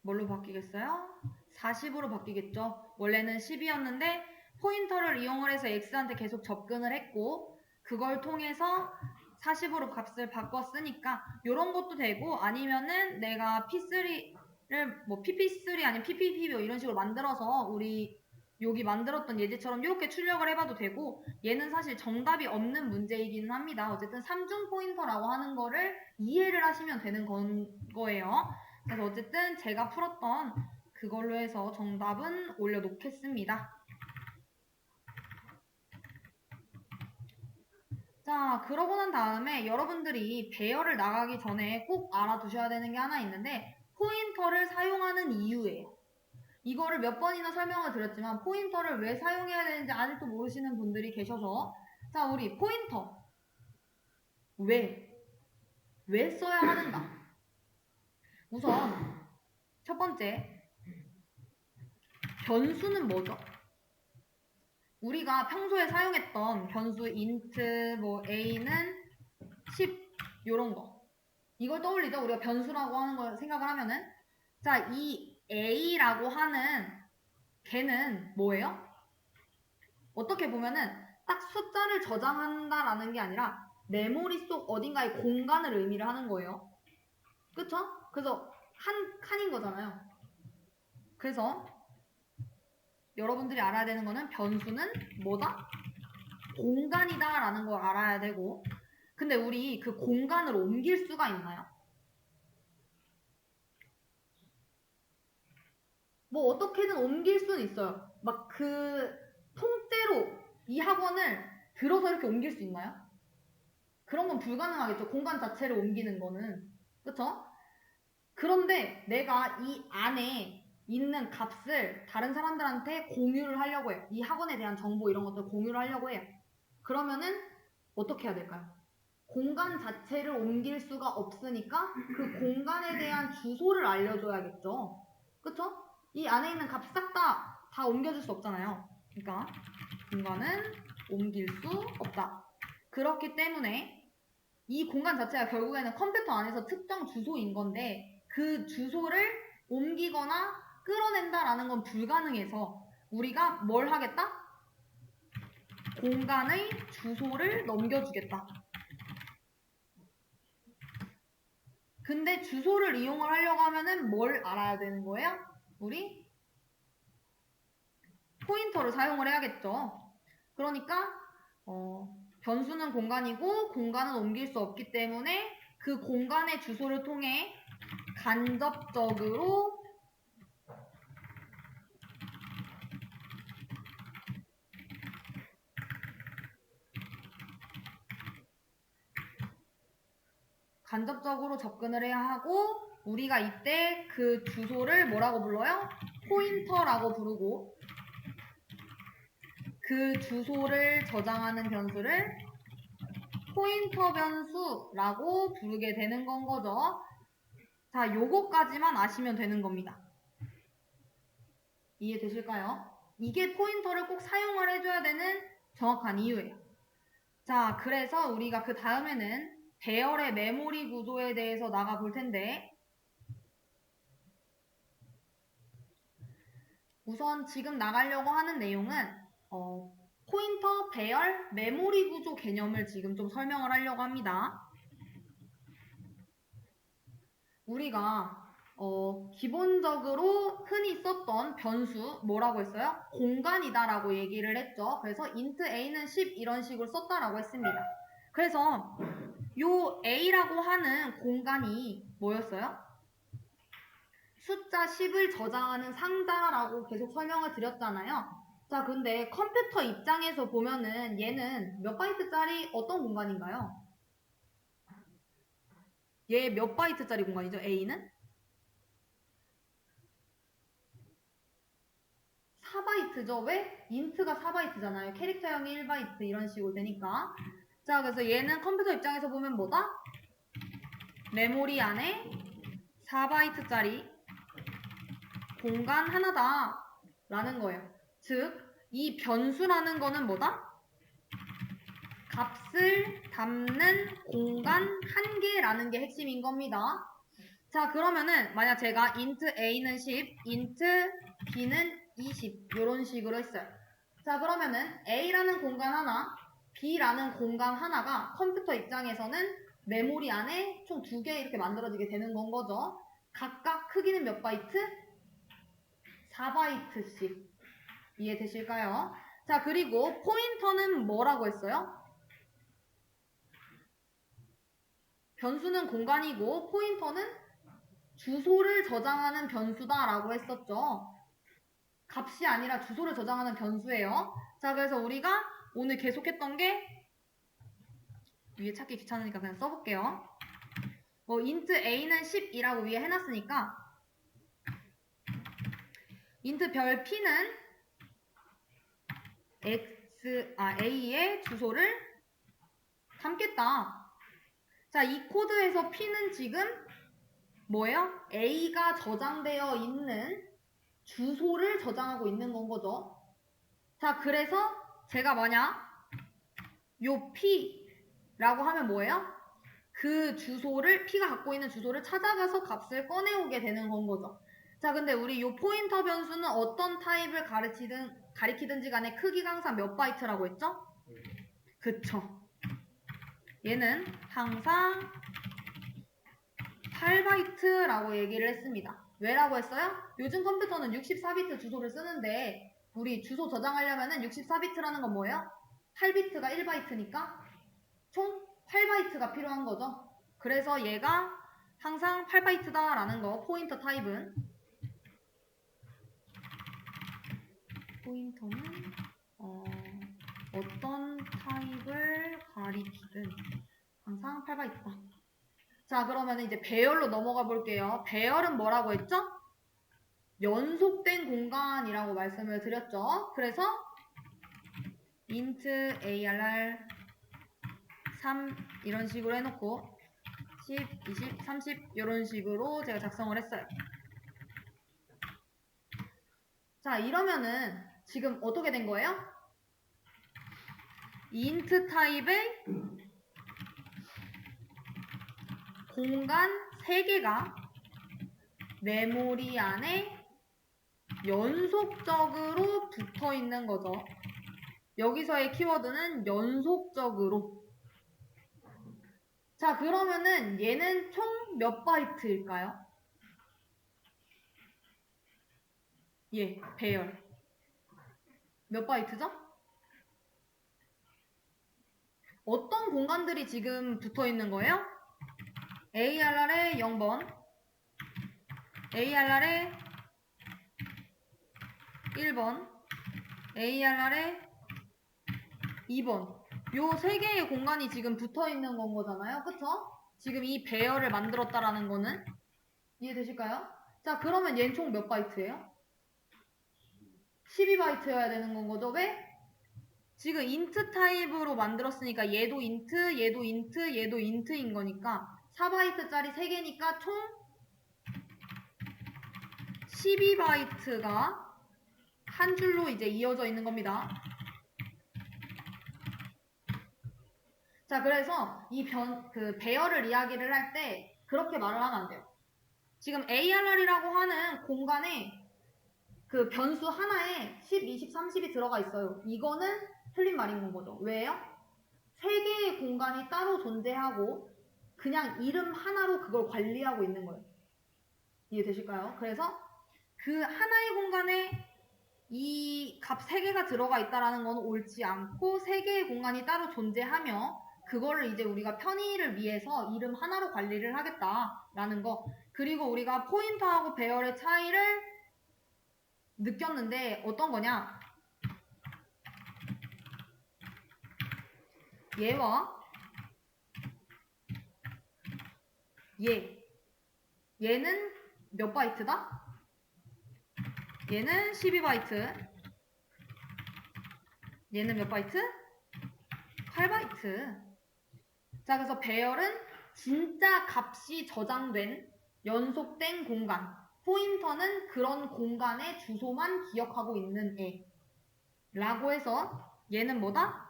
뭘로 바뀌겠어요? 40으로 바뀌겠죠. 원래는 10이었는데 포인터를 이용을 해서 x한테 계속 접근을 했고 그걸 통해서 40으로 값을 바꿨으니까 이런 것도 되고 아니면은 내가 P3를 뭐 PP3 아니면 PPP 이런 식으로 만들어서 우리 여기 만들었던 예제처럼 이렇게 출력을 해봐도 되고 얘는 사실 정답이 없는 문제이기는 합니다. 어쨌든 3중 포인터라고 하는 거를 이해를 하시면 되는 거예요. 그래서 어쨌든 제가 풀었던 그걸로 해서 정답은 올려놓겠습니다. 자, 그러고 난 다음에 여러분들이 배열을 나가기 전에 꼭 알아두셔야 되는 게 하나 있는데 포인터를 사용하는 이유예요. 이거를 몇 번이나 설명을 드렸지만 포인터를 왜 사용해야 되는지 아직도 모르시는 분들이 계셔서 자, 우리 포인터 왜 써야 하는가? 우선 첫 번째 변수는 뭐죠? 우리가 평소에 사용했던 변수 int 뭐 a는 10 요런 거 이걸 떠올리죠? 우리가 변수라고 하는 걸 생각을 하면은 자, 이 a라고 하는 걔는 뭐예요? 어떻게 보면은 딱 숫자를 저장한다라는 게 아니라 메모리 속 어딘가의 공간을 의미를 하는 거예요. 그쵸? 그래서 한 칸인 거잖아요. 그래서 여러분들이 알아야 되는 거는 변수는 뭐다? 공간이다 라는 걸 알아야 되고 근데 우리 그 공간을 옮길 수가 있나요? 뭐 어떻게든 옮길 수는 있어요. 막 그 통째로 이 학원을 들어서 이렇게 옮길 수 있나요? 그런 건 불가능하겠죠. 공간 자체를 옮기는 거는. 그쵸? 그런데 내가 이 안에 있는 값을 다른 사람들한테 공유를 하려고 해요. 이 학원에 대한 정보 이런 것들 공유를 하려고 해요. 그러면은 어떻게 해야 될까요? 공간 자체를 옮길 수가 없으니까 그 공간에 대한 주소를 알려줘야겠죠. 그쵸? 이 안에 있는 값 싹 다 옮겨줄 수 없잖아요. 그러니까 공간은 옮길 수 없다. 그렇기 때문에 이 공간 자체가 결국에는 컴퓨터 안에서 특정 주소인 건데 그 주소를 옮기거나 끌어낸다라는 건 불가능해서 우리가 뭘 하겠다? 공간의 주소를 넘겨주겠다. 근데 주소를 이용을 하려고 하면은 뭘 알아야 되는 거예요? 우리 포인터를 사용을 해야겠죠. 그러니까 변수는 공간이고 공간은 옮길 수 없기 때문에 그 공간의 주소를 통해 간접적으로 접근을 해야 하고 우리가 이때 그 주소를 뭐라고 불러요? 포인터라고 부르고 그 주소를 저장하는 변수를 포인터 변수라고 부르게 되는 건 거죠. 자, 요거까지만 아시면 되는 겁니다. 이해되실까요? 이게 포인터를 꼭 사용을 해줘야 되는 정확한 이유예요. 자, 그래서 우리가 그 다음에는 배열의 메모리 구조에 대해서 나가 볼 텐데 우선 지금 나가려고 하는 내용은 포인터, 배열, 메모리 구조 개념을 지금 좀 설명을 하려고 합니다. 우리가 기본적으로 흔히 썼던 변수 뭐라고 했어요? 공간이다라고 얘기를 했죠. 그래서 int a는 10 이런 식으로 썼다라고 했습니다. 그래서 요 a라고 하는 공간이 뭐였어요? 숫자 10을 저장하는 상자라고 계속 설명을 드렸잖아요. 자, 근데 컴퓨터 입장에서 보면은 얘는 몇 바이트짜리 어떤 공간인가요? 얘 몇 바이트짜리 공간이죠? a는? 4바이트죠. 왜? int가 4바이트잖아요. 캐릭터형이 1바이트 이런 식으로 되니까. 자, 그래서 얘는 컴퓨터 입장에서 보면 뭐다? 메모리 안에 4바이트짜리 공간 하나다 라는 거예요. 즉, 이 변수라는 거는 뭐다? 값을 담는 공간 한 개라는 게 핵심인 겁니다. 자, 그러면은 만약 제가 int a는 10, int b는 20 이런 식으로 했어요. 자, 그러면은 a라는 공간 하나, b라는 공간 하나가 컴퓨터 입장에서는 메모리 안에 총 2개 이렇게 만들어지게 되는 건 거죠. 각각 크기는 몇 바이트? 4바이트씩. 이해되실까요? 자, 그리고 포인터는 뭐라고 했어요? 변수는 공간이고 포인터는 주소를 저장하는 변수다라고 했었죠. 값이 아니라 주소를 저장하는 변수예요. 자, 그래서 우리가 오늘 계속했던 게 위에 찾기 귀찮으니까 그냥 써볼게요. int a는 10이라고 위에 해놨으니까 int 별 p는 a의 주소를 담겠다. 자, 이 코드에서 p는 지금 뭐예요? a가 저장되어 있는 주소를 저장하고 있는 건 거죠. 자, 그래서 제가 만약 요 p라고 하면 뭐예요? 그 주소를, p가 갖고 있는 주소를 찾아가서 값을 꺼내오게 되는 건 거죠. 자, 근데 우리 요 포인터 변수는 어떤 타입을 가리키든지 간에 크기가 항상 몇 바이트라고 했죠? 그쵸. 얘는 항상 8바이트라고 얘기를 했습니다. 왜라고 했어요? 요즘 컴퓨터는 64비트 주소를 쓰는데 우리 주소 저장하려면은 64비트라는 건 뭐예요? 8비트가 1바이트니까 총 8바이트가 필요한 거죠. 그래서 얘가 항상 8바이트다라는 거, 포인터 타입은. 포인터는 어떤 타입을 가리키든 항상 8바이트다. 자, 그러면 이제 배열로 넘어가 볼게요. 배열은 뭐라고 했죠? 연속된 공간이라고 말씀을 드렸죠. 그래서 int arr 3 이런 식으로 해놓고 10, 20, 30 이런 식으로 제가 작성을 했어요. 자, 이러면은 지금 어떻게 된 거예요? int 타입의 공간 3개가 메모리 안에 연속적으로 붙어 있는 거죠. 여기서의 키워드는 연속적으로. 자, 그러면은 얘는 총 몇 바이트일까요? 예, 배열. 몇 바이트죠? 어떤 공간들이 지금 붙어 있는 거예요? ARR의 0번, ARR의 1번, ARR의 2번. 요 3개의 공간이 지금 붙어 있는 건 거잖아요. 그쵸? 지금 이 배열을 만들었다라는 거는 이해되실까요? 자, 그러면 얘는 총 몇 바이트예요? 12바이트여야 되는 건 거죠. 왜? 지금 int 타입으로 만들었으니까 얘도 int, 얘도 int, 얘도 int인 거니까 4바이트짜리 3개니까 총 12바이트가 한 줄로 이제 이어져 있는 겁니다. 자, 그래서 이 배열을 이야기를 할 때 그렇게 말을 하면 안 돼요. 지금 ARR이라고 하는 공간에 그 변수 하나에 10, 20, 30이 들어가 있어요. 이거는 틀린 말인 건 거죠. 왜요? 3개의 공간이 따로 존재하고 그냥 이름 하나로 그걸 관리하고 있는 거예요. 이해되실까요? 그래서 그 하나의 공간에 이 값 3개가 들어가 있다는 건 옳지 않고 3개의 공간이 따로 존재하며 그거를 이제 우리가 편의를 위해서 이름 하나로 관리를 하겠다라는 거. 그리고 우리가 포인터하고 배열의 차이를 느꼈는데 어떤 거냐? 얘와 얘는 몇 바이트다? 얘는 12바이트. 얘는 몇 바이트? 8바이트. 자, 그래서 배열은 진짜 값이 저장된 연속된 공간. 포인터는 그런 공간의 주소만 기억하고 있는 애. 라고 해서 얘는 뭐다?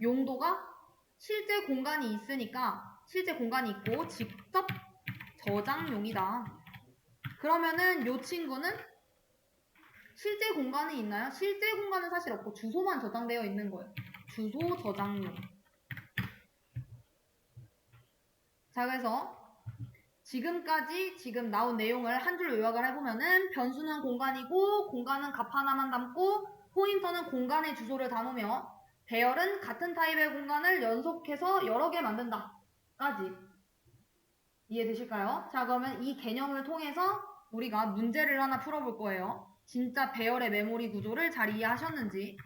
용도가 실제 공간이 있으니까 실제 공간이 있고 직접 저장용이다. 그러면은 요 친구는 실제 공간이 있나요? 실제 공간은 사실 없고 주소만 저장되어 있는 거예요. 주소 저장용. 자, 그래서 지금까지 지금 나온 내용을 한 줄로 요약을 해보면은 변수는 공간이고 공간은 값 하나만 담고 포인터는 공간의 주소를 담으며 배열은 같은 타입의 공간을 연속해서 여러 개 만든다. 까지. 이해되실까요? 자, 그러면 이 개념을 통해서 우리가 문제를 하나 풀어볼 거예요. 진짜 배열의 메모리 구조를 잘 이해하셨는지.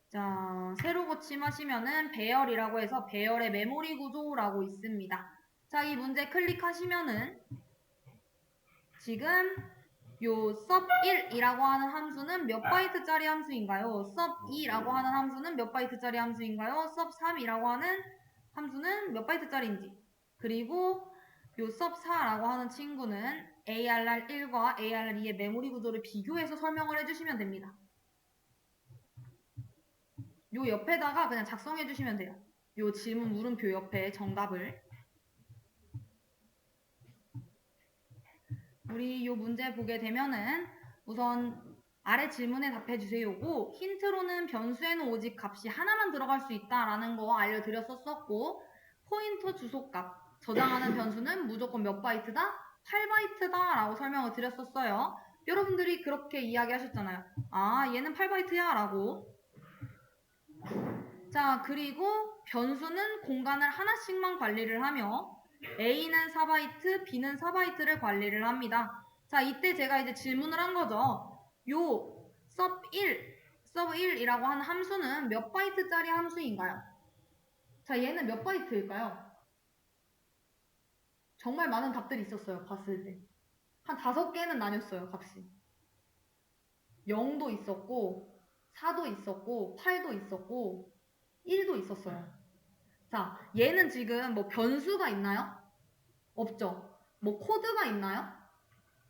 자, 세로 고침하시면은 배열이라고 해서 배열의 메모리 구조라고 있습니다. 자, 이 문제 클릭하시면은 지금 요 sub1이라고 하는 함수는 몇 바이트짜리 함수인가요? sub2라고 하는 함수는 몇 바이트짜리 함수인가요? sub3이라고 하는 함수는 몇 바이트짜리인지. 그리고 요 sub4라고 하는 친구는 ARR1과 ARR2의 메모리 구조를 비교해서 설명을 해주시면 됩니다. 요 옆에다가 그냥 작성해 주시면 돼요. 요 질문 물음표 옆에 정답을. 우리 요 문제 보게 되면은 우선 아래 질문에 답해 주세요고 힌트로는 변수에는 오직 값이 하나만 들어갈 수 있다라는 거 알려드렸었고 포인터 주소값 저장하는 변수는 무조건 몇 바이트다? 8바이트다 라고 설명을 드렸었어요. 여러분들이 그렇게 이야기하셨잖아요. 아, 얘는 8바이트야 라고. 자, 그리고 변수는 공간을 하나씩만 관리를 하며 A는 4바이트, B는 4바이트를 관리를 합니다. 자, 이때 제가 이제 질문을 한 거죠. 요 sub1이라고 하는 함수는 몇 바이트짜리 함수인가요? 자, 얘는 몇 바이트일까요? 정말 많은 답들이 있었어요, 봤을 때. 한 5개는 나뉘었어요, 값이. 0도 있었고, 4도 있었고, 8도 있었고, 1도 있었어요. 자, 얘는 지금 뭐 변수가 있나요? 없죠. 뭐 코드가 있나요?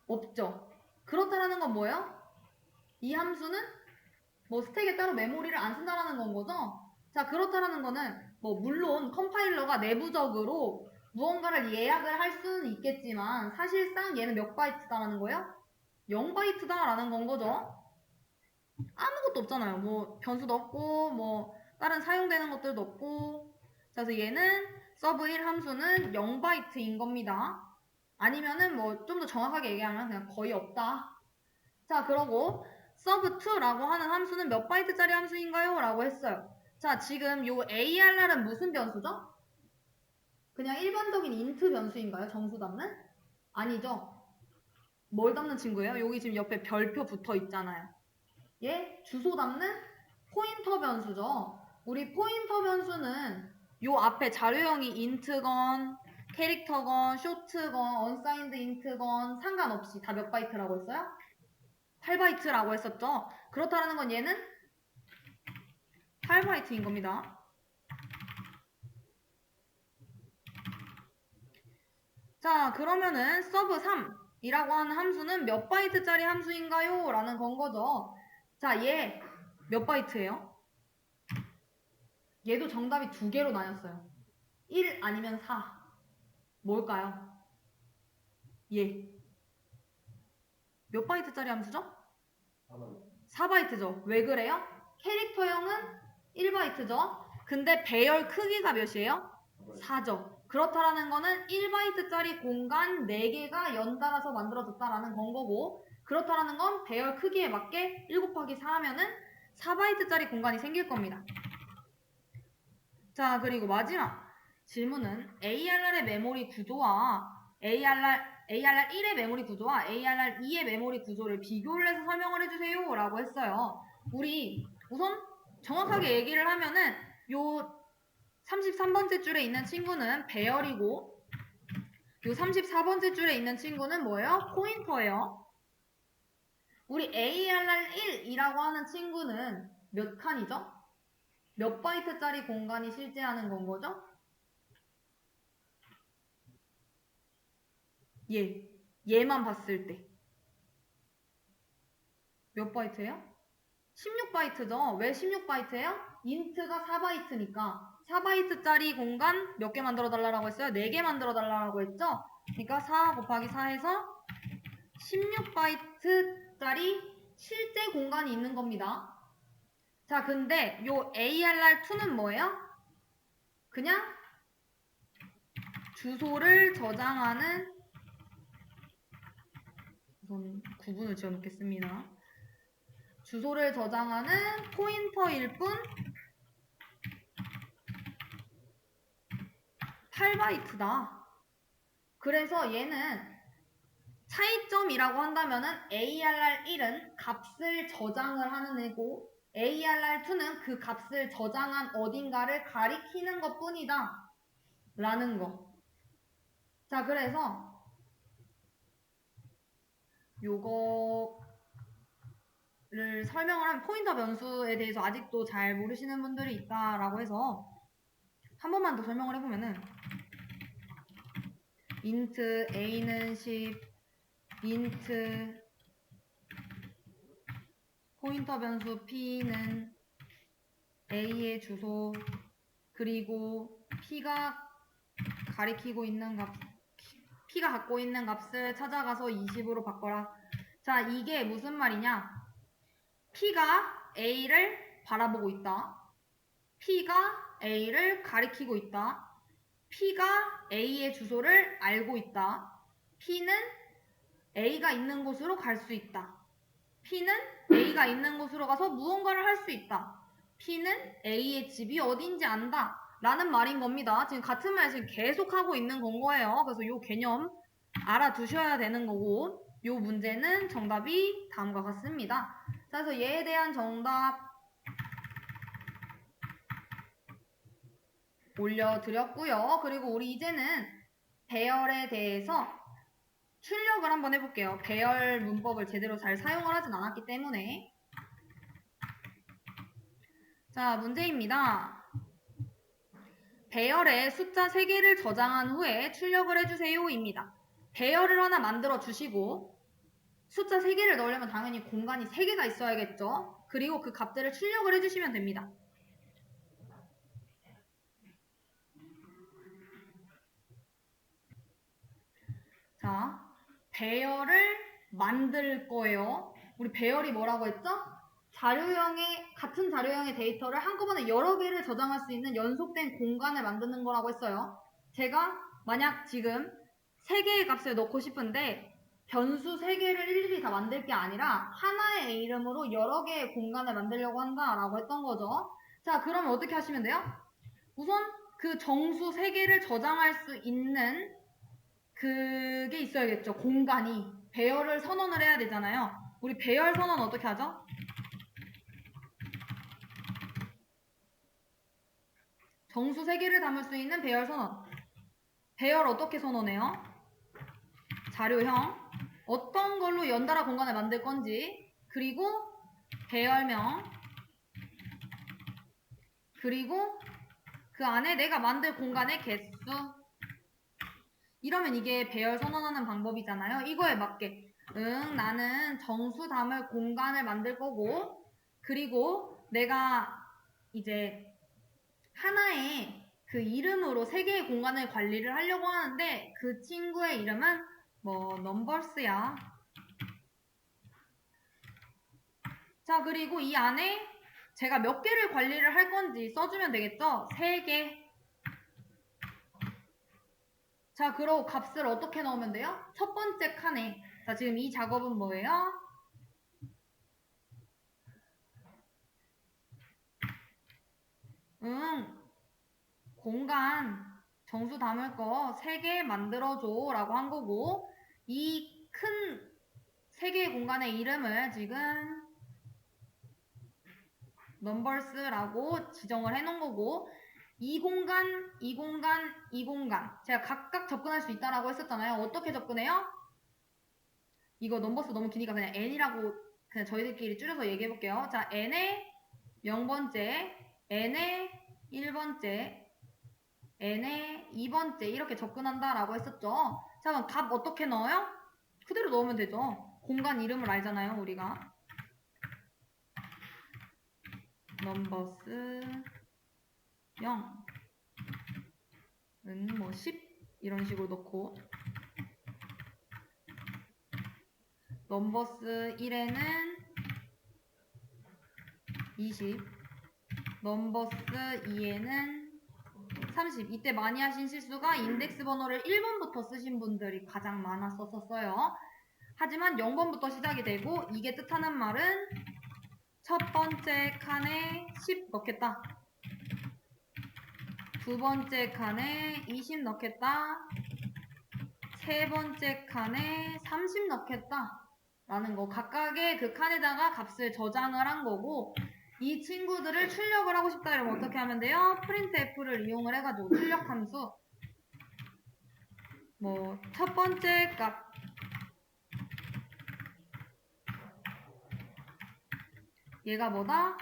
없죠. 그렇다라는 건 뭐예요? 이 함수는 뭐 스택에 따로 메모리를 안 쓴다라는 건 거죠? 자, 그렇다라는 거는 뭐 물론 컴파일러가 내부적으로 무언가를 예약을 할 수는 있겠지만 사실상 얘는 몇 바이트다라는 거예요? 0바이트다라는 건 거죠. 아무것도 없잖아요. 뭐 변수도 없고 뭐 다른 사용되는 것들도 없고. 자, 그래서 얘는 sub1 함수는 0바이트인 겁니다. 아니면은 뭐 좀 더 정확하게 얘기하면 그냥 거의 없다. 자, 그러고 sub2라고 하는 함수는 몇 바이트짜리 함수인가요? 라고 했어요. 자, 지금 요 ARR은 무슨 변수죠? 그냥 일반적인 int 변수인가요? 정수 담는? 아니죠. 뭘 담는 친구예요? 여기 지금 옆에 별표 붙어 있잖아요. 얘 주소 담는 포인터 변수죠. 우리 포인터 변수는 요 앞에 자료형이 int건, 캐릭터건, short건, unsigned int건 상관없이 다 몇 바이트라고 했어요? 8바이트라고 했었죠. 그렇다는 건 얘는 8바이트인 겁니다. 자, 그러면은 sub3이라고 하는 함수는 몇 바이트짜리 함수인가요? 라는 건 거죠. 자, 얘 몇 바이트예요? 얘도 정답이 2개로 나뉘었어요. 1 아니면 4. 뭘까요? 얘. 몇 바이트짜리 함수죠? 4바이트죠. 왜 그래요? 캐릭터형은 1바이트죠. 근데 배열 크기가 몇이에요? 4죠. 그렇다라는 거는 1바이트짜리 공간 4개가 연달아서 만들어졌다라는 건 거고 그렇다라는 건 배열 크기에 맞게 1 곱하기 4 하면은 4바이트짜리 공간이 생길 겁니다. 자, 그리고 마지막 질문은 ARR의 메모리 구조와 ARR1의 메모리 구조와 ARR2의 메모리 구조를 비교를 해서 설명을 해주세요 라고 했어요. 우리 우선 정확하게 얘기를 하면은 요 33번째 줄에 있는 친구는 배열이고 요 34번째 줄에 있는 친구는 뭐예요? 포인터예요. 우리 ARR1이라고 하는 친구는 몇 칸이죠? 몇 바이트짜리 공간이 실제하는 건 거죠? 얘만 봤을 때 몇 바이트예요? 16 16바이트죠. 왜 16바이트예요? int가 4바이트니까 4바이트짜리 공간 몇 개 만들어 달라고 했어요? 4개 만들어 달라고 했죠? 그러니까 4 곱하기 4해서 16바이트짜리 실제 공간이 있는 겁니다. 자, 근데 요 ARR2는 뭐예요? 그냥 주소를 저장하는, 우선 구분을 지어 놓겠습니다. 주소를 저장하는 포인터일 뿐 8바이트다. 그래서 얘는 차이점이라고 한다면은 ARR1은 값을 저장을 하는 애고 ARR2는 그 값을 저장한 어딘가를 가리키는 것 뿐이다 라는 거. 자, 그래서 요거를 설명을 하면 포인터 변수에 대해서 아직도 잘 모르시는 분들이 있다라고 해서 한 번만 더 설명을 해보면은 int a는 10, int 포인터 변수 p는 a의 주소, 그리고 p가 가리키고 있는 값, p가 갖고 있는 값을 찾아가서 20으로 바꿔라. 자, 이게 무슨 말이냐? p가 a를 바라보고 있다. p가 a를 가리키고 있다. p가 a의 주소를 알고 있다. p는 a가 있는 곳으로 갈 수 있다. p는 a가 있는 곳으로 가서 무언가를 할 수 있다. p는 a의 집이 어딘지 안다 라는 말인 겁니다. 지금 같은 말 지금 계속 하고 있는 건 거예요. 그래서 이 개념 알아두셔야 되는 거고, 이 문제는 정답이 다음과 같습니다. 자, 그래서 얘에 대한 정답 올려드렸고요. 그리고 우리 이제는 배열에 대해서 출력을 한번 해볼게요. 배열 문법을 제대로 잘 사용을 하진 않았기 때문에. 자, 문제입니다. 배열에 숫자 3개를 저장한 후에 출력을 해주세요 입니다. 배열을 하나 만들어 주시고 숫자 3개를 넣으려면 당연히 공간이 3개가 있어야겠죠. 그리고 그 값들을 출력을 해주시면 됩니다. 자, 배열을 만들 거예요. 우리 배열이 뭐라고 했죠? 같은 자료형의 데이터를 한꺼번에 여러 개를 저장할 수 있는 연속된 공간을 만드는 거라고 했어요. 제가 만약 지금 3개의 값을 넣고 싶은데 변수 3개를 일일이 다 만들 게 아니라 하나의 이름으로 여러 개의 공간을 만들려고 한다라고 했던 거죠. 자, 그러면 어떻게 하시면 돼요? 우선 그 정수 3개를 저장할 수 있는 그게 있어야겠죠. 공간이. 배열을 선언을 해야 되잖아요. 우리 배열 선언 어떻게 하죠? 정수 3개를 담을 수 있는 배열 선언. 배열 어떻게 선언해요? 자료형. 어떤 걸로 연달아 공간을 만들 건지, 그리고 배열명, 그리고 그 안에 내가 만들 공간의 개수. 이러면 이게 배열 선언하는 방법이잖아요. 이거에 맞게 나는 정수 담을 공간을 만들 거고, 그리고 내가 이제 하나의 그 이름으로 3개의 공간을 관리를 하려고 하는데 그 친구의 이름은 뭐 넘버스야. 자, 그리고 이 안에 제가 몇 개를 관리를 할 건지 써주면 되겠죠? 3개. 자, 그리고 값을 어떻게 넣으면 돼요? 첫 번째 칸에. 자, 지금 이 작업은 뭐예요? 공간 정수 담을 거 3개 만들어줘 라고 한 거고, 이 큰 3개의 공간의 이름을 지금 넘버스라고 지정을 해 놓은 거고, 이 공간, 이 공간, 이 공간 제가 각각 접근할 수 있다라고 했었잖아요. 어떻게 접근해요? 이거 넘버스 너무 기니까 그냥 n이라고 그냥 저희들끼리 줄여서 얘기해 볼게요. 자, n의 0번째, n의 1번째, n의 2번째 이렇게 접근한다라고 했었죠. 자, 그럼 값 어떻게 넣어요? 그대로 넣으면 되죠. 공간 이름을 알잖아요, 우리가. 넘버스 0은 뭐 10 이런 식으로 넣고 넘버스 1에는 20 넘버스 2에는 30 이때 많이 하신 실수가 인덱스 번호를 1번부터 쓰신 분들이 가장 많았었어요. 하지만 0번부터 시작이 되고 이게 뜻하는 말은 첫 번째 칸에 10 넣겠다. 두 번째 칸에 20 넣겠다. 세 번째 칸에 30 넣겠다. 라는 거. 각각의 그 칸에다가 값을 저장을 한 거고 이 친구들을 출력을 하고 싶다 이러면 어떻게 하면 돼요? printf를 이용을 해가지고 출력 함수 뭐 첫 번째 값 얘가 뭐다?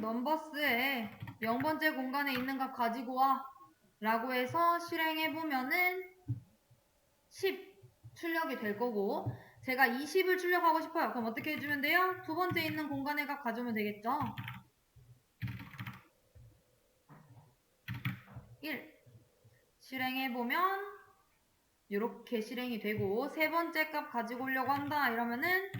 넘버스에 0번째 공간에 있는 값 가지고 와 라고 해서 실행해보면은 10 출력이 될 거고 제가 20을 출력하고 싶어요. 그럼 어떻게 해주면 돼요? 두 번째 있는 공간의 값 가져오면 되겠죠? 1 실행해보면 이렇게 실행이 되고 세 번째 값 가지고 오려고 한다 이러면은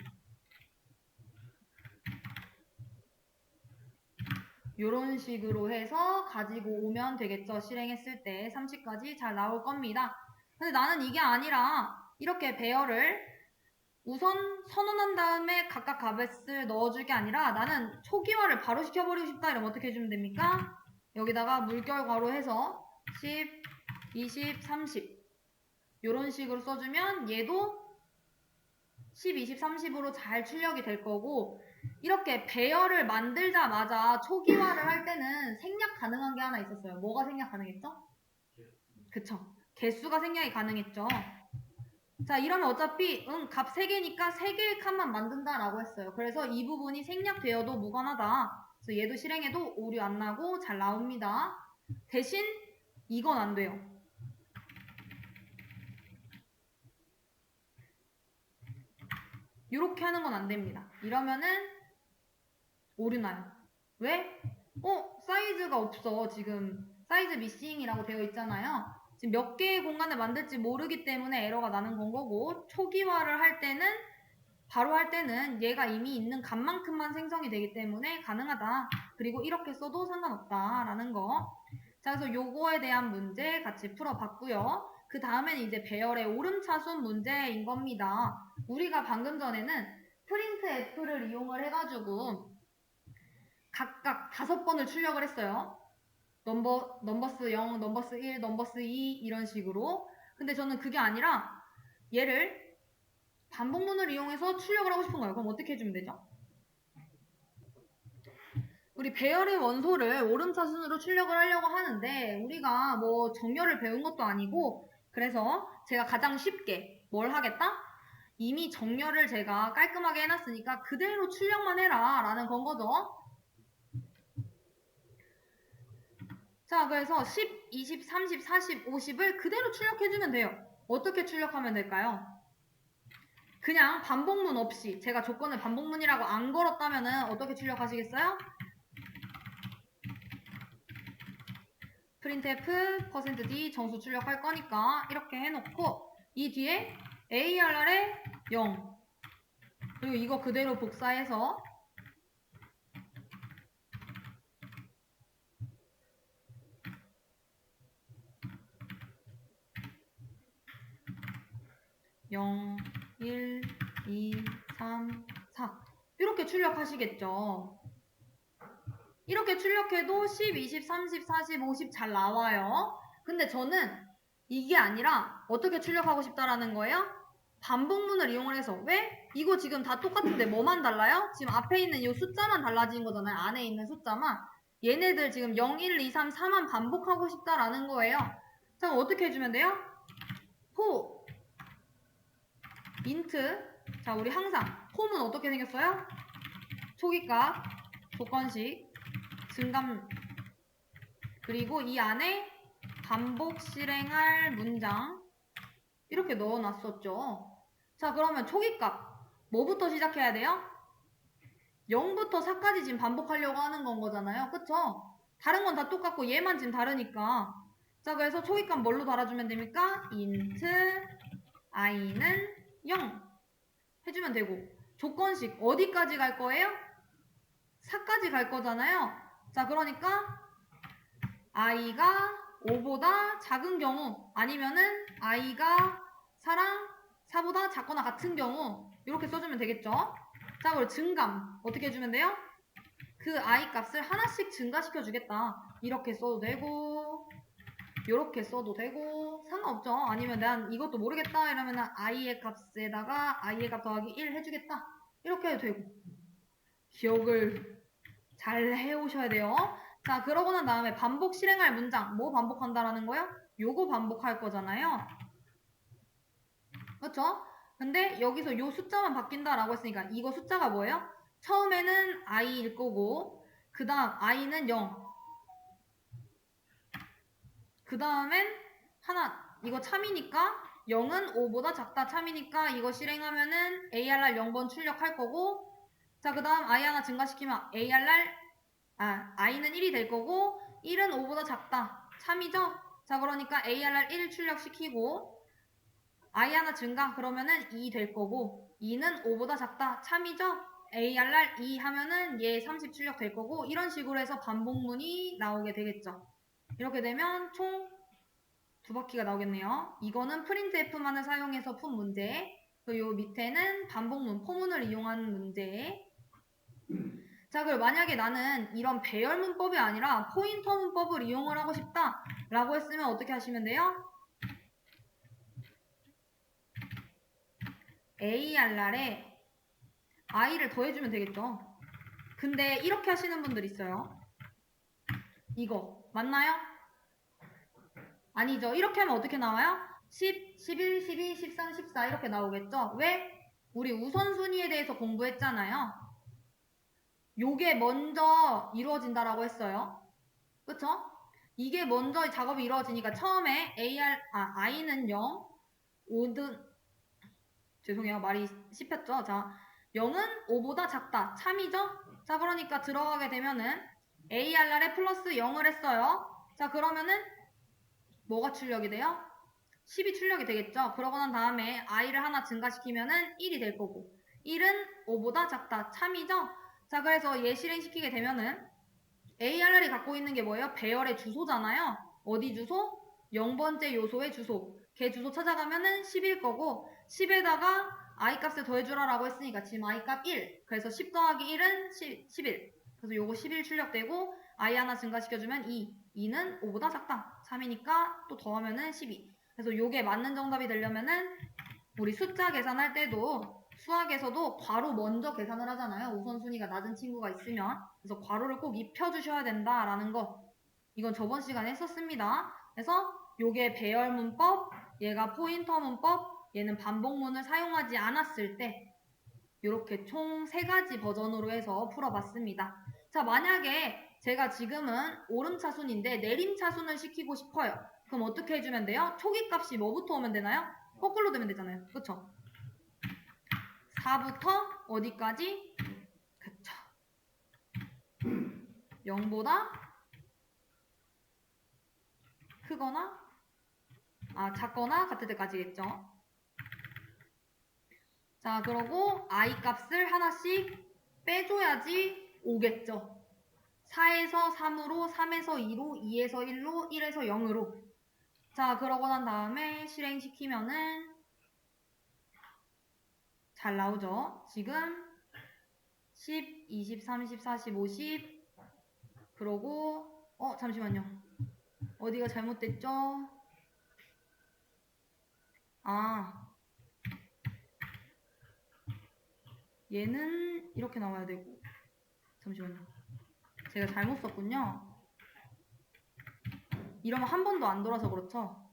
이런 식으로 해서 가지고 오면 되겠죠. 실행했을 때 30까지 잘 나올 겁니다. 근데 나는 이게 아니라 이렇게 배열을 우선 선언한 다음에 각각 값을 넣어줄 게 아니라 나는 초기화를 바로 시켜버리고 싶다 이러면 어떻게 해주면 됩니까? 여기다가 물결 괄호 해서 10, 20, 30 이런 식으로 써주면 얘도 10, 20, 30으로 잘 출력이 될 거고 이렇게 배열을 만들자마자 초기화를 할 때는 생략 가능한 게 하나 있었어요. 뭐가 생략 가능했죠? 그쵸. 개수가 생략이 가능했죠. 자 이러면 어차피 값 3개니까 3개의 칸만 만든다라고 했어요. 그래서 이 부분이 생략되어도 무관하다. 그래서 얘도 실행해도 오류 안 나고 잘 나옵니다. 대신 이건 안 돼요. 이렇게 하는 건 안 됩니다. 이러면은 오류 나요. 왜? 사이즈가 없어. 지금 사이즈 미싱이라고 되어 있잖아요. 지금 몇 개의 공간을 만들지 모르기 때문에 에러가 나는 건 거고 초기화를 할 때는 바로 할 때는 얘가 이미 있는 값만큼만 생성이 되기 때문에 가능하다. 그리고 이렇게 써도 상관없다라는 거. 자, 그래서 요거에 대한 문제 같이 풀어봤고요. 그 다음엔 이제 배열의 오름차순 문제인 겁니다. 우리가 방금 전에는 printf를 이용을 해가지고 각각 5번을 출력을 했어요. 넘버스 0, 넘버스 1, 넘버스 2 이런 식으로. 근데 저는 그게 아니라 얘를 반복문을 이용해서 출력을 하고 싶은 거예요. 그럼 어떻게 해주면 되죠? 우리 배열의 원소를 오름차순으로 출력을 하려고 하는데 우리가 뭐 정렬을 배운 것도 아니고 그래서 제가 가장 쉽게 뭘 하겠다? 이미 정렬을 제가 깔끔하게 해놨으니까 그대로 출력만 해라 라는 건 거죠. 자, 그래서 10, 20, 30, 40, 50을 그대로 출력해주면 돼요. 어떻게 출력하면 될까요? 그냥 반복문 없이 제가 조건을 반복문이라고 안 걸었다면 어떻게 출력하시겠어요? printf %d 정수 출력할 거니까 이렇게 해놓고 이 뒤에 arr에 0 그리고 이거 그대로 복사해서 (0) 1, 2, 3, 4 이렇게 출력하시겠죠. 이렇게 출력해도 10, 20, 30, 40, 50 잘 나와요. 근데 저는 이게 아니라 어떻게 출력하고 싶다라는 거예요? 반복문을 이용을 해서 왜? 이거 지금 다 똑같은데 뭐만 달라요? 지금 앞에 있는 이 숫자만 달라진 거잖아요. 안에 있는 숫자만. 얘네들 지금 0, 1, 2, 3, 4만 반복하고 싶다라는 거예요. 자, 그럼 어떻게 해주면 돼요? for int 자, 우리 항상 홈은 어떻게 생겼어요? 초기값 조건식 증감 그리고 이 안에 반복 실행할 문장 이렇게 넣어놨었죠. 자, 그러면 초기값 뭐부터 시작해야 돼요? 0부터 4까지 지금 반복하려고 하는 건 거잖아요. 그쵸? 다른 건 다 똑같고 얘만 지금 다르니까. 자, 그래서 초기값 뭘로 달아주면 됩니까? int i는 0 해주면 되고, 조건식 어디까지 갈 거예요? 4까지 갈 거잖아요. 자, 그러니까 i가 5보다 작은 경우, 아니면은 i가 4보다 작거나 같은 경우, 이렇게 써주면 되겠죠. 자, 그리고 증감 어떻게 해주면 돼요? 그 i 값을 하나씩 증가시켜 주겠다. 이렇게 써도 되고, 이렇게 써도 되고, 상관없죠. 아니면 난 이것도 모르겠다 이러면 i의 값에다가 i의 값 더하기 1 해주겠다. 이렇게 해도 되고. 기억을 잘 해오셔야 돼요. 자, 그러고 난 다음에 반복 실행할 문장. 뭐 반복한다라는 거요? 요거 반복할 거잖아요. 그렇죠? 근데 여기서 요 숫자만 바뀐다라고 했으니까 이거 숫자가 뭐예요? 처음에는 i일 거고, 그 다음 i는 0. 그 다음엔 하나, 이거 참이니까 0은 5보다 작다 참이니까 이거 실행하면은 ARR 0번 출력할 거고, 자, 그 다음 i 하나 증가시키면 i는 1이 될 거고, 1은 5보다 작다 참이죠? 자, 그러니까 ARR 1 출력시키고 i 하나 증가 그러면은 2 될 거고, 2는 5보다 작다 참이죠? ARR 2 하면은 얘 30 출력 될 거고, 이런 식으로 해서 반복문이 나오게 되겠죠. 이렇게 되면 총 2바퀴가 나오겠네요. 이거는 printf만을 사용해서 푼 문제, 그리고 요 밑에는 반복문, 포문을 이용한 문제. 자, 그리고 만약에 나는 이런 배열 문법이 아니라 포인터 문법을 이용을 하고 싶다 라고 했으면 어떻게 하시면 돼요? ARR에 i를 더해주면 되겠죠. 근데 이렇게 하시는 분들 있어요. 이거 맞나요? 아니죠. 이렇게 하면 어떻게 나와요? 10, 11, 12, 13, 14 이렇게 나오겠죠. 왜? 우리 우선순위에 대해서 공부했잖아요. 요게 먼저 이루어진다라고 했어요. 그쵸? 이게 먼저 작업이 이루어지니까 처음에 i는 0, 5등, 죄송해요. 말이 씹혔죠? 자, 0은 5보다 작다. 참이죠? 자, 그러니까 들어가게 되면은 ARR에 플러스 0을 했어요. 자, 그러면은 뭐가 출력이 돼요? 10이 출력이 되겠죠? 그러고 난 다음에 i를 하나 증가시키면은 1이 될 거고, 1은 5보다 작다. 참이죠? 자, 그래서 얘 실행시키게 되면은 ARR이 갖고 있는 게 뭐예요? 배열의 주소잖아요. 어디 주소? 0번째 요소의 주소. 걔 주소 찾아가면은 10일 거고, 10에다가 i 값을 더해주라라고 했으니까 지금 i 값 1. 그래서 10 더하기 1은 11. 그래서 요거 11 출력되고, i 하나 증가시켜주면 2. 2는 5보다 작다. 3이니까 또 더하면은 12. 그래서 요게 맞는 정답이 되려면은 우리 숫자 계산할 때도 수학에서도 괄호 먼저 계산을 하잖아요. 우선순위가 낮은 친구가 있으면. 그래서 괄호를 꼭 입혀주셔야 된다라는 거. 이건 저번 시간에 했었습니다. 그래서 요게 배열 문법, 얘가 포인터 문법, 얘는 반복문을 사용하지 않았을 때 이렇게 총 3가지 버전으로 해서 풀어봤습니다. 자, 만약에 제가 지금은 오름차순인데 내림차순을 시키고 싶어요. 그럼 어떻게 해주면 돼요? 초기값이 뭐부터 오면 되나요? 거꾸로 되면 되잖아요. 그쵸? 4부터 어디까지? 그쵸. 0보다 크거나 작거나 같을 때까지겠죠. 자, 그러고 i 값을 하나씩 빼줘야지 오겠죠. 4에서 3으로, 3에서 2로, 2에서 1로, 1에서 0으로. 자, 그러고 난 다음에 실행시키면은 잘 나오죠. 지금 10, 20, 30, 40, 50. 그러고 잠시만요. 어디가 잘못됐죠? 얘는 이렇게 나와야 되고. 잠시만요. 제가 잘못 썼군요. 이러면 한 번도 안 돌아서 그렇죠?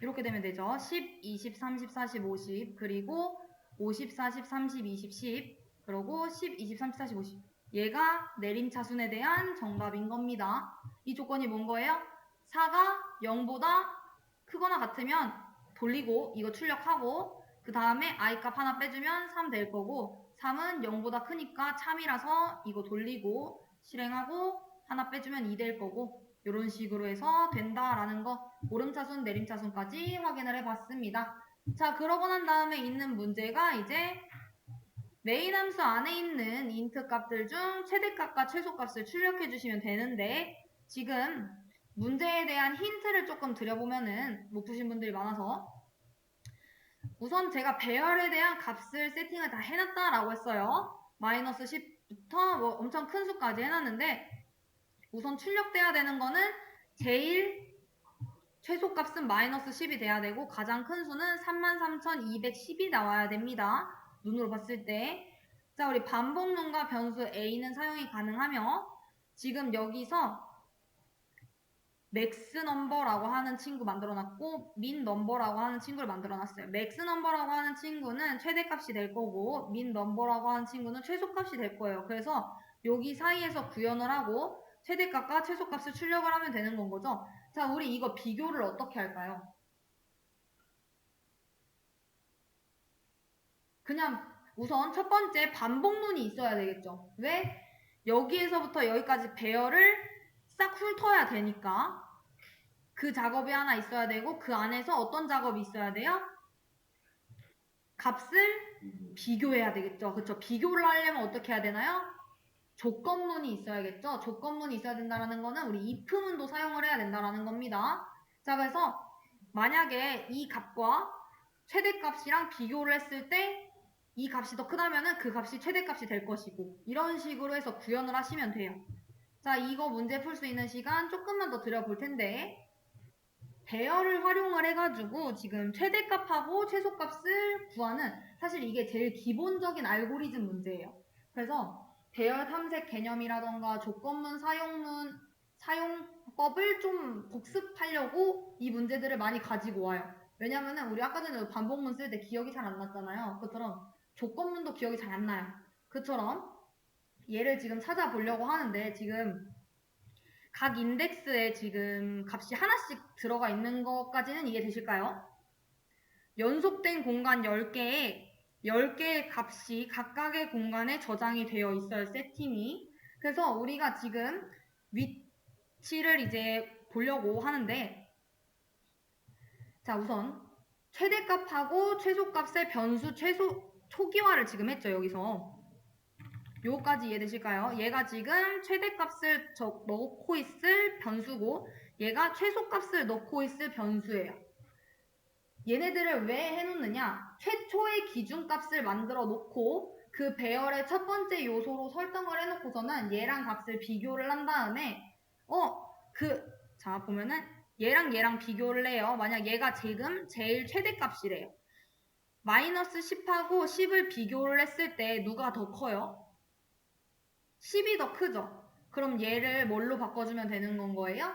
이렇게 되면 되죠. 10, 20, 30, 40, 50. 그리고 50, 40, 30, 20, 10. 그리고 10, 20, 30, 40, 50. 얘가 내림차순에 대한 정답인 겁니다. 이 조건이 뭔 거예요? 4가 0보다 크거나 같으면 돌리고 이거 출력하고, 그 다음에 i 값 하나 빼주면 3 될 거고 3은 0보다 크니까 참이라서 이거 돌리고 실행하고 하나 빼주면 2 될 거고 이런 식으로 해서 된다라는 거 오름차순 내림차순까지 확인을 해봤습니다. 자, 그러고 난 다음에 있는 문제가 이제 메인 함수 안에 있는 int 값들 중 최대값과 최소값을 출력해 주시면 되는데 지금 문제에 대한 힌트를 조금 드려보면은 못 푸신 분들이 많아서 우선 제가 배열에 대한 값을 세팅을 다 해놨다라고 했어요. 마이너스 10부터 뭐 엄청 큰 수까지 해놨는데 우선 출력돼야 되는 거는 제일 최소값은 마이너스 10이 돼야 되고 가장 큰 수는 33,210이 나와야 됩니다. 눈으로 봤을 때. 자, 우리 반복론과 변수 a는 사용이 가능하며 지금 여기서 맥스 넘버라고 하는 친구 만들어놨고 민 넘버라고 하는 친구를 만들어놨어요. 맥스 넘버라고 하는 친구는 최대값이 될 거고 민 넘버라고 하는 친구는 최소값이 될 거예요. 그래서 여기 사이에서 구현을 하고 최대값과 최소값을 출력을 하면 되는 건 거죠. 자, 우리 이거 비교를 어떻게 할까요? 그냥 우선 첫 번째 반복론이 있어야 되겠죠. 왜? 여기에서부터 여기까지 배열을 싹 훑어야 되니까 그 작업이 하나 있어야 되고 그 안에서 어떤 작업이 있어야 돼요? 값을 비교해야 되겠죠. 그렇죠? 비교를 하려면 어떻게 해야 되나요? 조건문이 있어야겠죠. 조건문이 있어야 된다는 거는 우리 if문도 사용을 해야 된다는 겁니다. 자, 그래서 만약에 이 값과 최대값이랑 비교를 했을 때 이 값이 더 크다면은 그 값이 최대값이 될 것이고 이런 식으로 해서 구현을 하시면 돼요. 자, 이거 문제 풀 수 있는 시간 조금만 더 드려볼 텐데 배열을 활용을 해가지고 지금 최대값하고 최소값을 구하는 사실 이게 제일 기본적인 알고리즘 문제예요. 그래서 배열 탐색 개념이라던가 조건문 사용법을 좀 복습하려고 이 문제들을 많이 가지고 와요. 왜냐면은 우리 아까 전에 반복문 쓸 때 기억이 잘 안 났잖아요. 그처럼 조건문도 기억이 잘 안 나요. 그처럼 얘를 지금 찾아보려고 하는데 지금 각 인덱스에 지금 값이 하나씩 들어가 있는 것까지는 이해되실까요? 연속된 공간 10개에 10개의 값이 각각의 공간에 저장이 되어 있어요, 세팅이. 그래서 우리가 지금 위치를 이제 보려고 하는데 자, 우선 최대값하고 최소값의 변수 초기화를 지금 했죠, 여기서. 요거까지 이해되실까요? 얘가 지금 최대값을 넣고 있을 변수고 얘가 최소값을 넣고 있을 변수예요. 얘네들을 왜 해놓느냐? 최초의 기준값을 만들어 놓고 그 배열의 첫 번째 요소로 설정을 해놓고서는 얘랑 값을 비교를 한 다음에 자 보면은 얘랑 비교를 해요. 만약 얘가 지금 제일 최대값이래요. 마이너스 10하고 10을 비교를 했을 때 누가 더 커요? 10이 더 크죠? 그럼 얘를 뭘로 바꿔주면 되는 건 거예요?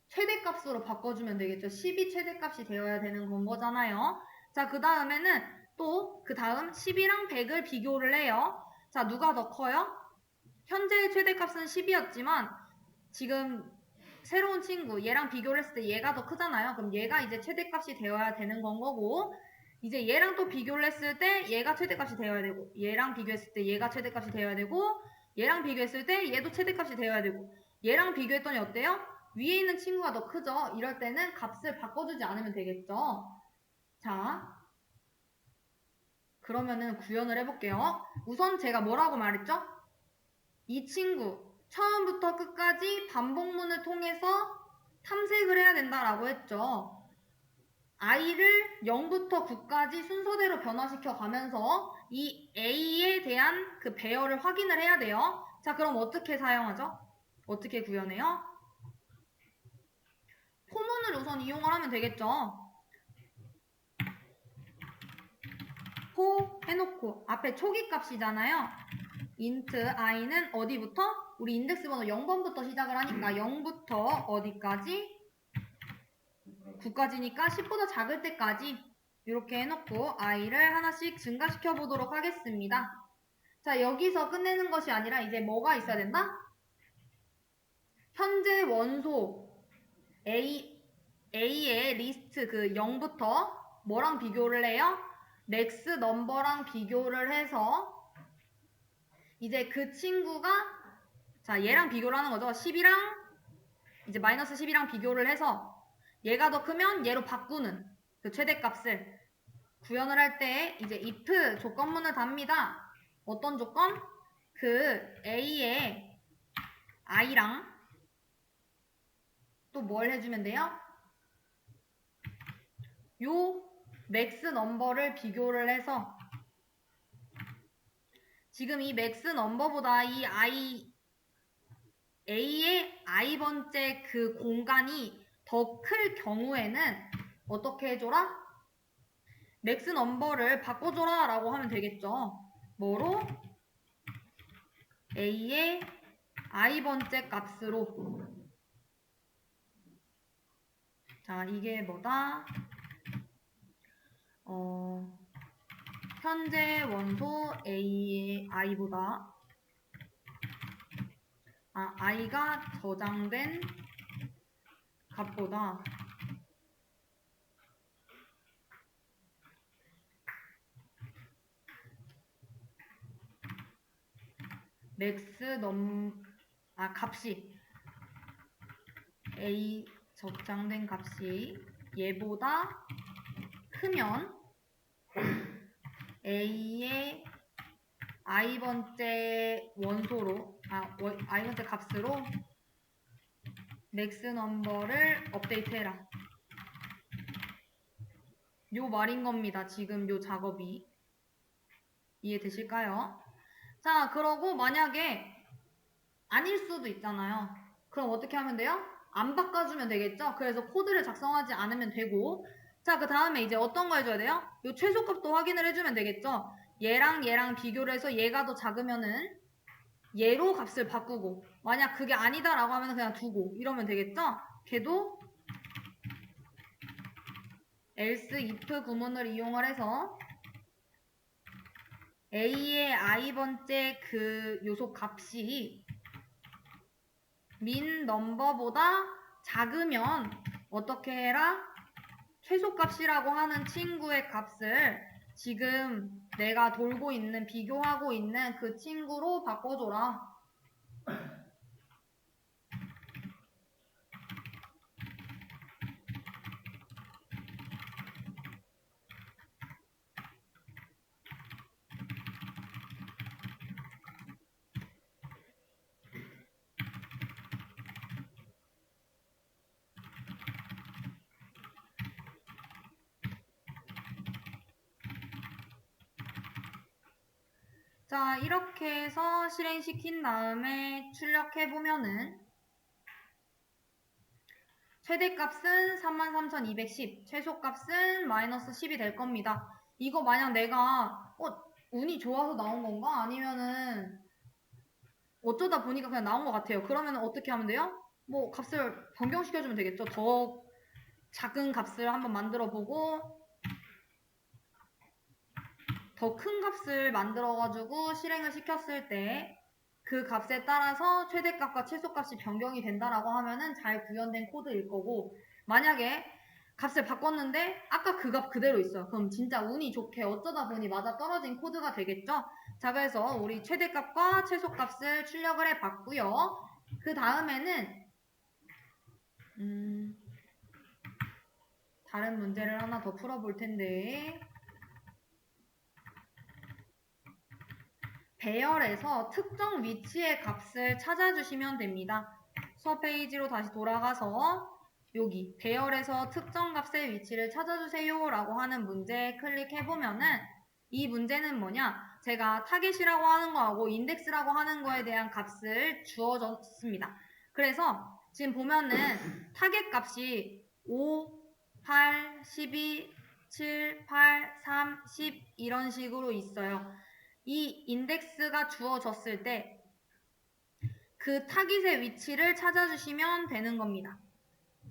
최대값으로 바꿔주면 되겠죠. 10이 최대값이 되어야 되는 건 거잖아요. 자, 그 다음에는 또 그 다음 10이랑 100을 비교를 해요. 자, 누가 더 커요? 현재의 최대값은 10이었지만 지금 새로운 친구 얘랑 비교를 했을 때 얘가 더 크잖아요. 그럼 얘가 이제 최대값이 되어야 되는 건 거고 이제 얘랑 또 비교를 했을 때 얘가 최대값이 되어야 되고 얘랑 비교했을 때 얘가 최대값이 되어야 되고 얘랑 비교했을 때 얘도 최대값이 되어야 되고 얘랑 비교했더니 어때요? 위에 있는 친구가 더 크죠? 이럴 때는 값을 바꿔주지 않으면 되겠죠? 자, 그러면은 구현을 해볼게요. 우선 제가 뭐라고 말했죠? 이 친구 처음부터 끝까지 반복문을 통해서 탐색을 해야 된다라고 했죠. i를 0부터 9까지 순서대로 변화시켜 가면서 이 a에 대한 그 배열을 확인을 해야 돼요. 자, 그럼 어떻게 사용하죠? 어떻게 구현해요? 포문을 우선 이용을 하면 되겠죠. 포 해놓고 앞에 초기값이잖아요. int i는 어디부터? 우리 인덱스 번호 0번부터 시작을 하니까 0부터 어디까지? 9까지니까 10보다 작을 때까지 이렇게 해놓고 i를 하나씩 증가시켜 보도록 하겠습니다. 자, 여기서 끝내는 것이 아니라 이제 뭐가 있어야 된다? 현재 원소 A의 리스트 그 0부터 뭐랑 비교를 해요? 맥스 넘버랑 비교를 해서 이제 그 친구가 자 얘랑 비교를 하는 거죠. 10이랑 이제 마이너스 10이랑 비교를 해서 얘가 더 크면 얘로 바꾸는 그 최대값을 구현을 할 때 이제 if 조건문을 답니다. 어떤 조건? 그 a의 i랑 또 뭘 해주면 돼요? 요 맥스 넘버를 비교를 해서 지금 이 맥스 넘버보다 이 a의 i번째 그 공간이 더 클 경우에는 어떻게 해줘라? 맥스 넘버를 바꿔줘라 라고 하면 되겠죠. 뭐로? a의 i번째 값으로. 자, 이게 뭐다? 현재 원소 a의 i보다 i가 저장된 값보다 값이 a 저장된 값이 얘보다 크면 a의 i번째 원소로 i번째 값으로 맥스 넘버를 업데이트해라. 요 말인 겁니다. 지금 요 작업이. 이해되실까요? 자, 그러고 만약에 아닐 수도 있잖아요. 그럼 어떻게 하면 돼요? 안 바꿔주면 되겠죠? 그래서 코드를 작성하지 않으면 되고 자, 그 다음에 이제 어떤 거 해줘야 돼요? 요 최소값도 확인을 해주면 되겠죠? 얘랑 얘랑 비교를 해서 얘가 더 작으면은 얘로 값을 바꾸고 만약 그게 아니다라고 하면 그냥 두고 이러면 되겠죠? 걔도 else if 구문을 이용을 해서 a의 i번째 그 요소 값이 min 넘버보다 작으면 어떻게 해라? 최소값이라고 하는 친구의 값을 지금 내가 돌고 있는 비교하고 있는 그 친구로 바꿔줘라. 자, 이렇게 해서 실행시킨 다음에 출력해보면은 최대값은 33,210, 최소값은 마이너스 10이 될 겁니다. 이거 만약 내가 운이 좋아서 나온 건가? 아니면은 어쩌다 보니까 그냥 나온 것 같아요. 그러면 어떻게 하면 돼요? 뭐 값을 변경시켜주면 되겠죠. 더 작은 값을 한번 만들어보고 더 큰 값을 만들어가지고 실행을 시켰을 때 그 값에 따라서 최대값과 최소값이 변경이 된다라고 하면은 잘 구현된 코드일 거고 만약에 값을 바꿨는데 아까 그 값 그대로 있어요. 그럼 진짜 운이 좋게 어쩌다 보니 맞아 떨어진 코드가 되겠죠. 자, 그래서 우리 최대값과 최소값을 출력을 해봤고요. 그 다음에는 다른 문제를 하나 더 풀어볼 텐데 배열에서 특정 위치의 값을 찾아주시면 됩니다. 수업 페이지로 다시 돌아가서 여기 배열에서 특정 값의 위치를 찾아주세요 라고 하는 문제 클릭해보면은 이 문제는 뭐냐? 제가 타겟이라고 하는 거하고 인덱스라고 하는 거에 대한 값을 주어줬습니다. 그래서 지금 보면은 타겟 값이 5, 8, 12, 7, 8, 3, 10 이런 식으로 있어요. 이 인덱스가 주어졌을 때 그 타깃의 위치를 찾아주시면 되는 겁니다.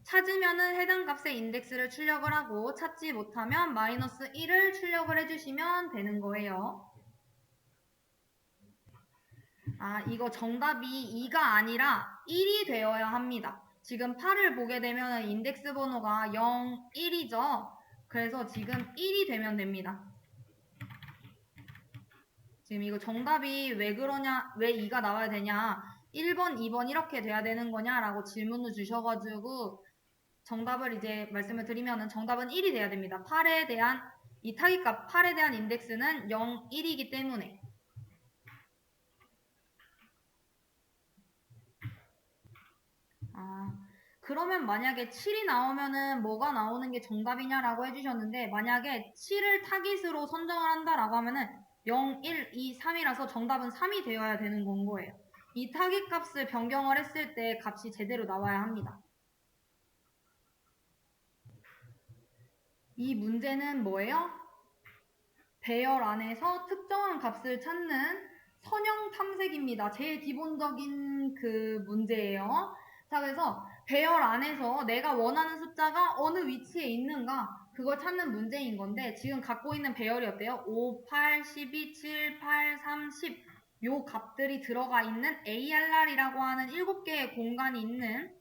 찾으면은 해당 값의 인덱스를 출력을 하고 찾지 못하면 마이너스 1을 출력을 해주시면 되는 거예요. 이거 정답이 2가 아니라 1이 되어야 합니다. 지금 8을 보게 되면 인덱스 번호가 0, 1이죠. 그래서 지금 1이 되면 됩니다. 지금 이거 정답이 왜 그러냐, 왜 2가 나와야 되냐, 1번, 2번 이렇게 돼야 되는 거냐라고 질문을 주셔가지고 정답을 이제 말씀을 드리면은 정답은 1이 돼야 됩니다. 8에 대한 이 타깃값 8에 대한 인덱스는 0, 1이기 때문에. 그러면 만약에 7이 나오면은 뭐가 나오는 게 정답이냐라고 해주셨는데, 만약에 7을 타깃으로 선정을 한다라고 하면은 0, 1, 2, 3이라서 정답은 3이 되어야 되는 건 거예요. 이 타깃 값을 변경을 했을 때 값이 제대로 나와야 합니다. 이 문제는 뭐예요? 배열 안에서 특정한 값을 찾는 선형 탐색입니다. 제일 기본적인 그 문제예요. 자, 그래서 배열 안에서 내가 원하는 숫자가 어느 위치에 있는가 그걸 찾는 문제인 건데, 지금 갖고 있는 배열이 어때요? 5, 8, 12, 7, 8, 3, 10 요 값들이 들어가 있는 ARR이라고 하는 7개의 공간이 있는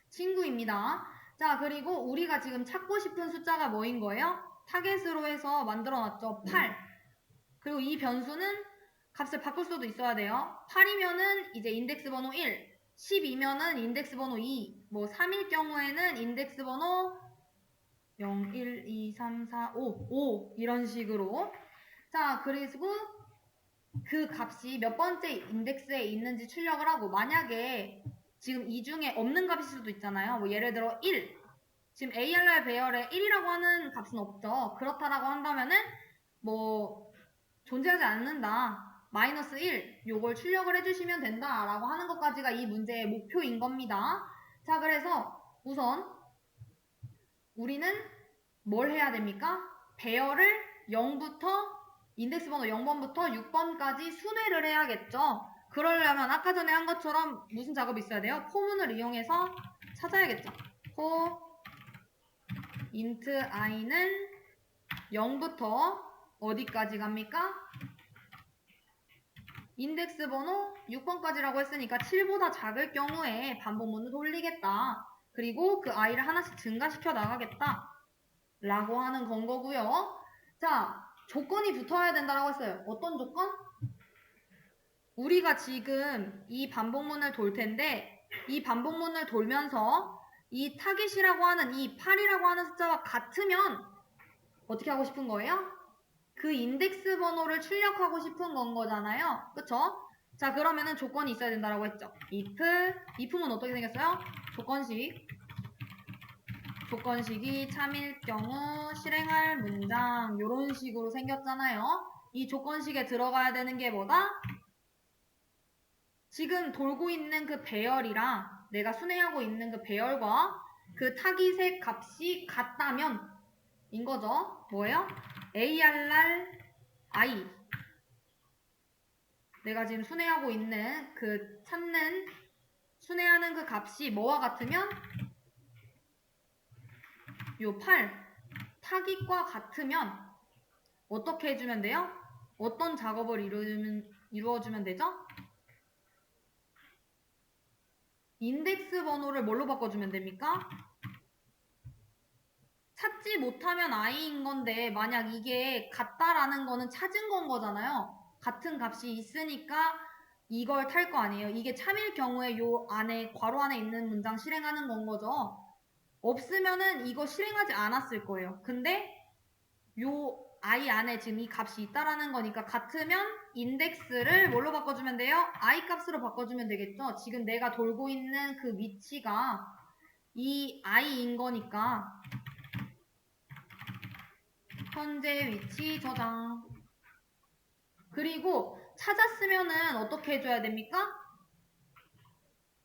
친구입니다. 자, 그리고 우리가 지금 찾고 싶은 숫자가 뭐인 거예요? 타겟으로 해서 만들어놨죠. 8. 그리고 이 변수는 값을 바꿀 수도 있어야 돼요. 8이면은 이제 인덱스 번호 1, 10이면은 인덱스 번호 2, 뭐 3일 경우에는 인덱스 번호 0, 1, 2, 3, 4, 5 이런 식으로. 자, 그리고 그 값이 몇 번째 인덱스에 있는지 출력을 하고, 만약에 지금 이 중에 없는 값일 수도 있잖아요. 뭐 예를 들어 1. 지금 ARR 배열에 1이라고 하는 값은 없죠. 그렇다라고 한다면은 뭐 존재하지 않는다. 마이너스 1 요걸 출력을 해주시면 된다라고 하는 것까지가 이 문제의 목표인 겁니다. 자, 그래서 우선 우리는 뭘 해야 됩니까? 배열을 0부터 인덱스 번호 0번부터 6번까지 순회를 해야겠죠. 그러려면 아까 전에 한 것처럼 무슨 작업이 있어야 돼요? 포문을 이용해서 찾아야겠죠. 포 int i는 0부터 어디까지 갑니까? 인덱스 번호 6번까지라고 했으니까 7보다 작을 경우에 반복문을 돌리겠다. 그리고 그 i를 하나씩 증가시켜 나가겠다. 라고 하는 건 거고요. 자, 조건이 붙어야 된다고 했어요. 어떤 조건? 우리가 지금 이 반복문을 돌 텐데, 이 반복문을 돌면서 이 타깃이라고 하는 이 8이라고 하는 숫자와 같으면 어떻게 하고 싶은 거예요? 그 인덱스 번호를 출력하고 싶은 건 거잖아요. 그쵸? 자, 그러면은 조건이 있어야 된다고 했죠. if는 어떻게 생겼어요? 조건식이 참일 경우 실행할 문장 이런 식으로 생겼잖아요. 이 조건식에 들어가야 되는 게 뭐다? 지금 돌고 있는 그 배열이랑 내가 순회하고 있는 그 배열과 그 타깃의 값이 같다면 인 거죠. 뭐예요? ARR I 내가 지금 순회하고 있는 그 찾는 순회하는 그 값이 뭐와 같으면 요 8 타깃과 같으면 어떻게 해주면 돼요? 어떤 작업을 이루어주면 되죠? 인덱스 번호를 뭘로 바꿔주면 됩니까? 찾지 못하면 i인 건데, 만약 이게 같다라는 거는 찾은 건 거잖아요. 같은 값이 있으니까 이걸 탈 거 아니에요. 이게 참일 경우에 요 안에 괄호 안에 있는 문장 실행하는 건 거죠. 없으면은 이거 실행하지 않았을 거예요. 근데 요 i 안에 지금 이 값이 있다라는 거니까 같으면 인덱스를 뭘로 바꿔주면 돼요? i 값으로 바꿔주면 되겠죠. 지금 내가 돌고 있는 그 위치가 이 i인 거니까 현재 위치 저장. 그리고 찾았으면은 어떻게 해줘야 됩니까?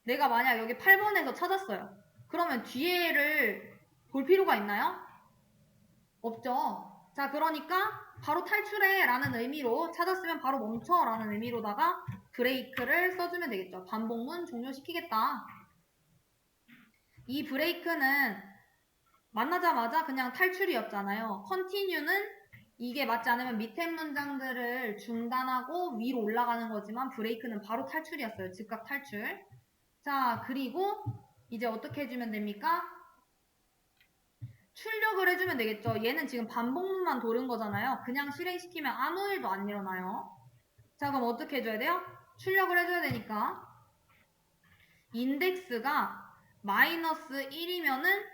내가 만약 여기 8번에서 찾았어요. 그러면 뒤에를 볼 필요가 있나요? 없죠. 자, 그러니까 바로 탈출해 라는 의미로, 찾았으면 바로 멈춰 라는 의미로다가 브레이크를 써주면 되겠죠. 반복문 종료시키겠다. 이 브레이크는 만나자마자 그냥 탈출이었잖아요. 컨티뉴는 이게 맞지 않으면 밑에 문장들을 중단하고 위로 올라가는 거지만, 브레이크는 바로 탈출이었어요. 즉각 탈출. 자, 그리고 이제 어떻게 해주면 됩니까? 출력을 해주면 되겠죠. 얘는 지금 반복문만 돌은 거잖아요. 그냥 실행시키면 아무 일도 안 일어나요. 자, 그럼 어떻게 해줘야 돼요? 출력을 해줘야 되니까 인덱스가 마이너스 1이면은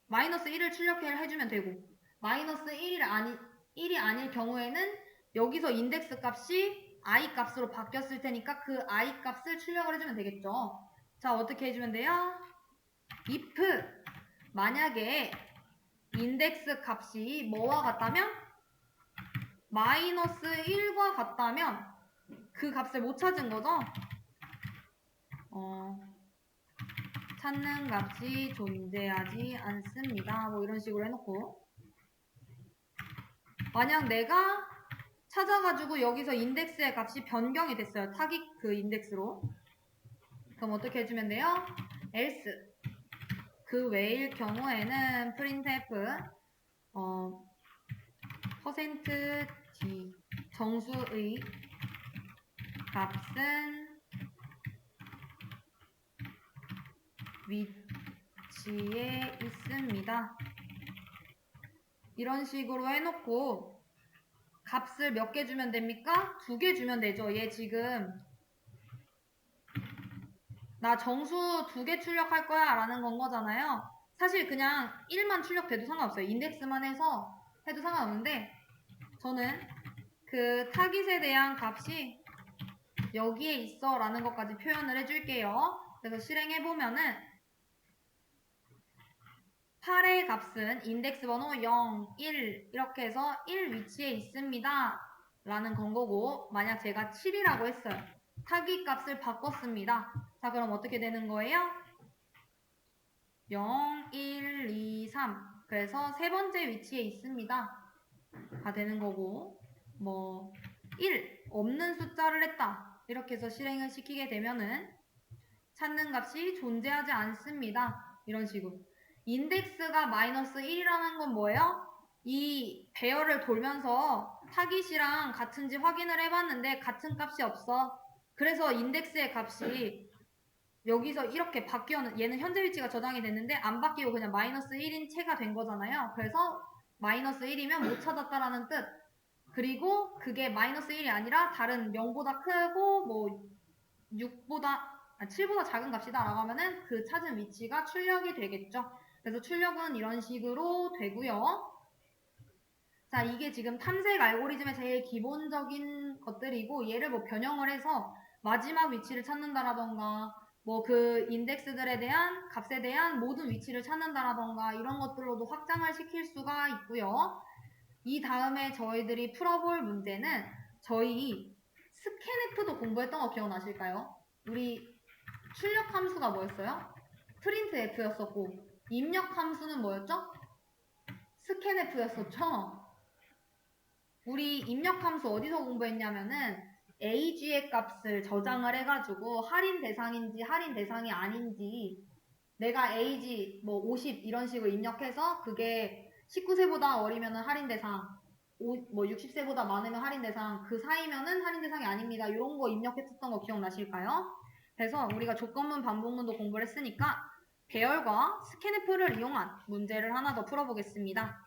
마이너스 1을 출력해주면 되고 마이너스 1이 아닐 경우에는 여기서 인덱스 값이 i 값으로 바뀌었을 테니까 그 i 값을 출력을 해주면 되겠죠. 자, 어떻게 해주면 돼요? if 만약에 인덱스 값이 뭐와 같다면 마이너스 1과 같다면 그 값을 못 찾은 거죠? 찾는 값이 존재하지 않습니다. 뭐 이런 식으로 해놓고 만약 내가 찾아가지고 여기서 인덱스의 값이 변경이 됐어요. 타깃 그 인덱스로. 그럼 어떻게 해주면 돼요? else 그 외일 경우에는 printf %d 정수의 값은 위치에 있습니다. 이런 식으로 해놓고 값을 몇 개 주면 됩니까? 2개 주면 되죠. 얘 지금 나 정수 2개 출력할 거야 라는 건 거잖아요. 사실 그냥 1만 출력돼도 상관없어요. 인덱스만 해서 해도 상관없는데 저는 그 타깃에 대한 값이 여기에 있어 라는 것까지 표현을 해줄게요. 그래서 실행해보면은 8의 값은 인덱스 번호 0, 1 이렇게 해서 1 위치에 있습니다 라는 건 거고 만약 제가 7이라고 했어요. 타깃 값을 바꿨습니다. 자, 그럼 어떻게 되는 거예요? 0, 1, 2, 3 그래서 세 번째 위치에 있습니다 가 되는 거고 뭐 1 없는 숫자를 했다 이렇게 해서 실행을 시키게 되면은 찾는 값이 존재하지 않습니다. 이런 식으로 인덱스가 마이너스 1이라는 건 뭐예요? 이 배열을 돌면서 타깃이랑 같은지 확인을 해봤는데 같은 값이 없어. 그래서 인덱스의 값이 여기서 이렇게 바뀌었는 얘는 현재 위치가 저장이 됐는데 안 바뀌고 그냥 마이너스 1인 채가 된 거잖아요. 그래서 마이너스 1이면 못 찾았다라는 뜻. 그리고 그게 마이너스 1이 아니라 다른 0보다 크고 뭐 7보다 작은 값이다 라고 하면은 그 찾은 위치가 출력이 되겠죠. 그래서 출력은 이런 식으로 되고요. 자, 이게 지금 탐색 알고리즘의 제일 기본적인 것들이고 얘를 뭐 변형을 해서 마지막 위치를 찾는다라던가 뭐 그 인덱스들에 대한 값에 대한 모든 위치를 찾는다라던가 이런 것들로도 확장을 시킬 수가 있고요. 이 다음에 저희들이 풀어볼 문제는 저희 스캔F도 공부했던 거 기억나실까요? 우리 출력 함수가 뭐였어요? printf였었고 입력 함수는 뭐였죠? scanf였었죠? 우리 입력 함수 어디서 공부했냐면은 ag의 값을 저장을 해가지고 할인 대상인지 할인 대상이 아닌지 내가 ag 뭐 50 이런 식으로 입력해서 그게 19세보다 어리면은 할인 대상 뭐 60세보다 많으면 할인 대상 그 사이면은 할인 대상이 아닙니다. 이런 거 입력했었던 거 기억나실까요? 그래서 우리가 조건문 반복문도 공부를 했으니까 배열과 스캔프를 이용한 문제를 하나 더 풀어보겠습니다.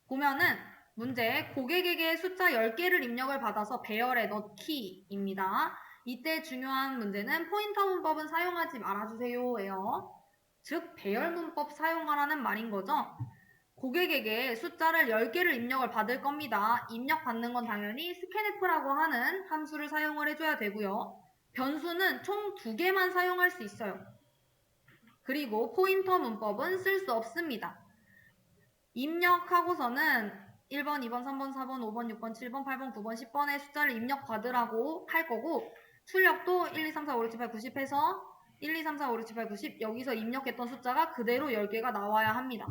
보면은 문제 고객에게 숫자 10개를 입력을 받아서 배열에 넣기입니다. 이때 중요한 문제는 포인터 문법은 사용하지 말아주세요예요. 즉 배열 문법 사용하라는 말인 거죠. 고객에게 숫자를 10개를 입력을 받을 겁니다. 입력받는 건 당연히 scanf라고 하는 함수를 사용을 해줘야 되고요. 변수는 총 2개만 사용할 수 있어요. 그리고 포인터 문법은 쓸 수 없습니다. 입력하고서는 1번, 2번, 3번, 4번, 5번, 6번, 7번, 8번, 9번, 10번의 숫자를 입력받으라고 할 거고 출력도 1, 2, 3, 4, 5, 6, 7, 8, 90 해서 1, 2, 3, 4, 5, 6, 7, 8, 90 여기서 입력했던 숫자가 그대로 10개가 나와야 합니다.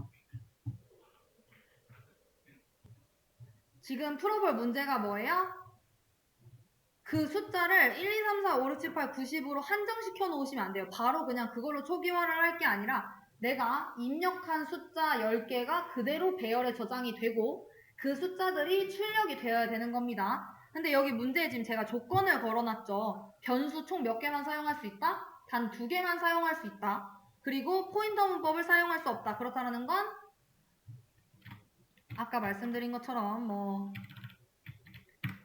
지금 풀어볼 문제가 뭐예요? 그 숫자를 1, 2, 3, 4, 5, 6, 7, 8, 90으로 한정시켜 놓으시면 안 돼요. 바로 그냥 그걸로 초기화를 할 게 아니라 내가 입력한 숫자 10개가 그대로 배열에 저장이 되고 그 숫자들이 출력이 되어야 되는 겁니다. 근데 여기 문제에 지금 제가 조건을 걸어놨죠. 변수 총 몇 개만 사용할 수 있다? 단 2개만 사용할 수 있다. 그리고 포인터 문법을 사용할 수 없다. 그렇다는 건 아까 말씀드린 것처럼 뭐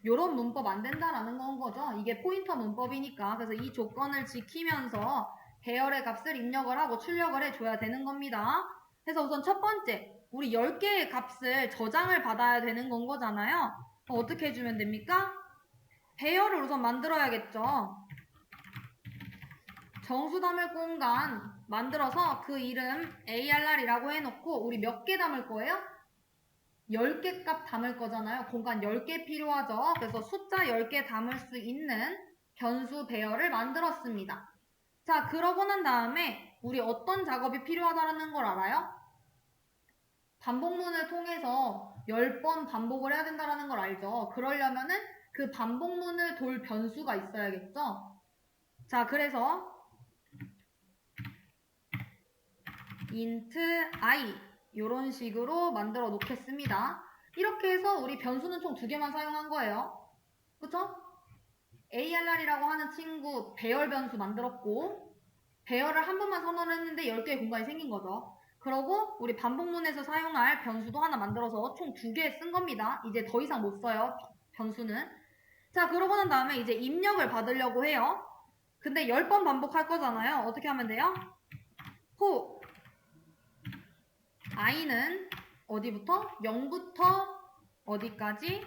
요런 문법 안 된다라는 건 거죠. 이게 포인터 문법이니까. 그래서 이 조건을 지키면서 배열의 값을 입력을 하고 출력을 해줘야 되는 겁니다. 그래서 우선 첫 번째, 우리 10개의 값을 저장을 받아야 되는 건 거잖아요. 어떻게 해주면 됩니까? 배열을 우선 만들어야겠죠. 정수 담을 공간 만들어서 그 이름 ARR이라고 해놓고 우리 몇 개 담을 거예요? 10개 값 담을 거잖아요. 공간 10개 필요하죠. 그래서 숫자 10개 담을 수 있는 변수 배열을 만들었습니다. 자, 그러고 난 다음에 우리 어떤 작업이 필요하다는 걸 알아요? 반복문을 통해서 10번 반복을 해야 된다는 걸 알죠. 그러려면은 그 반복문을 돌 변수가 있어야겠죠. 자, 그래서 int i 이런 식으로 만들어 놓겠습니다. 이렇게 해서 우리 변수는 총 2개만 사용한 거예요. 그쵸? ARR이라고 하는 친구 배열 변수 만들었고 배열을 한 번만 선언을 했는데 10개의 공간이 생긴 거죠. 그러고 우리 반복문에서 사용할 변수도 하나 만들어서 총 2개 쓴 겁니다. 이제 더 이상 못 써요. 변수는. 자, 그러고 난 다음에 이제 입력을 받으려고 해요. 근데 10번 반복할 거잖아요. 어떻게 하면 돼요? for i는 어디부터? 0부터 어디까지?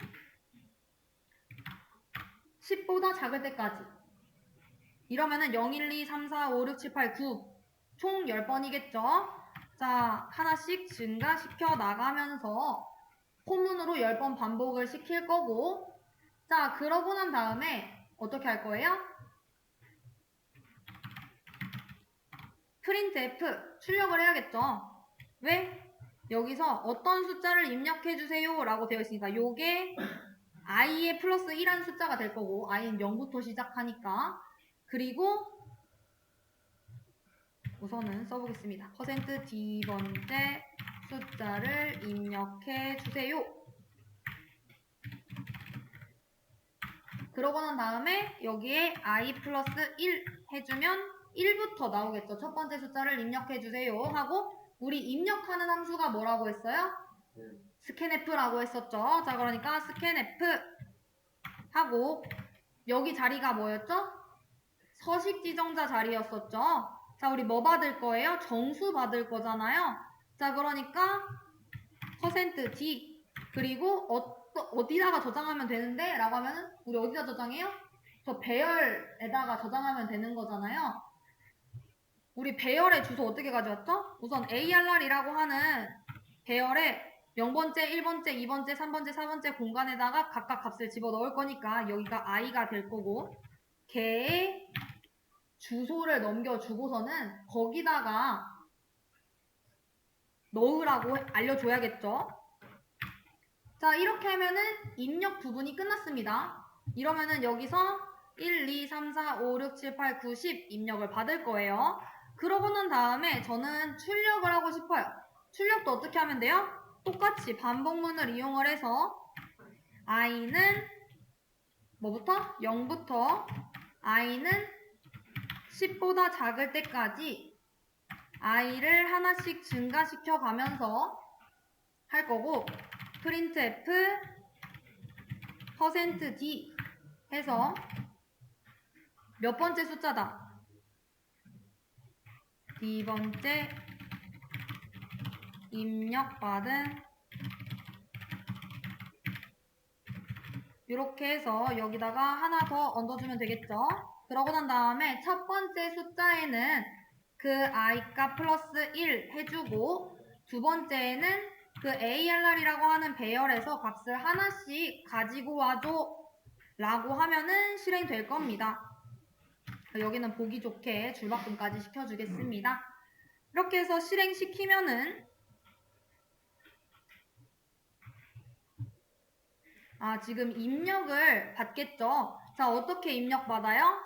10보다 작을 때까지. 이러면은 0, 1, 2, 3, 4, 5, 6, 7, 8, 9 총 10번이겠죠? 자, 하나씩 증가시켜 나가면서 포문으로 10번 반복을 시킬 거고 자, 그러고 난 다음에 어떻게 할 거예요? printf 출력을 해야겠죠? 왜? 여기서 어떤 숫자를 입력해주세요 라고 되어 있으니까 요게 i의 플러스 1한 숫자가 될 거고 i는 0부터 시작하니까 그리고 우선은 써보겠습니다. %d번째 숫자를 입력해 주세요. 그러고 난 다음에 여기에 i 플러스 1 해주면 1부터 나오겠죠. 첫 번째 숫자를 입력해 주세요 하고 우리 입력하는 함수가 뭐라고 했어요? scanf라고 했었죠. 자, 그러니까 scanf 하고 여기 자리가 뭐였죠? 서식 지정자 자리였었죠. 자, 우리 뭐 받을 거예요? 정수 받을 거잖아요. 자, 그러니까 %d 그리고 어디다가 저장하면 되는데? 라고 하면은 우리 어디다 저장해요? 저 배열에다가 저장하면 되는 거잖아요. 우리 배열의 주소 어떻게 가져왔죠? 우선 ARR이라고 하는 배열에 0번째, 1번째, 2번째, 3번째, 4번째 공간에다가 각각 값을 집어넣을 거니까 여기가 i가 될 거고 걔의 주소를 넘겨주고서는 거기다가 넣으라고 알려줘야겠죠. 자, 이렇게 하면은 입력 부분이 끝났습니다. 이러면은 여기서 1, 2, 3, 4, 5, 6, 7, 8, 9, 10 입력을 받을 거예요. 그러고 난 다음에 저는 출력을 하고 싶어요. 출력도 어떻게 하면 돼요? 똑같이 반복문을 이용을 해서 i는 뭐부터? 0부터 i는 10보다 작을 때까지 i를 하나씩 증가시켜 가면서 할 거고 printf %d 해서 몇 번째 숫자다? d번째 입력받은 이렇게 해서 여기다가 하나 더 얹어주면 되겠죠? 그러고 난 다음에 첫 번째 숫자에는 그 i값 플러스 1 해주고 두 번째에는 그 ARR이라고 하는 배열에서 값을 하나씩 가지고 와줘 라고 하면은 실행될 겁니다. 여기는 보기 좋게 줄바꿈까지 시켜주겠습니다. 이렇게 해서 실행시키면은 지금 입력을 받겠죠? 자, 어떻게 입력받아요?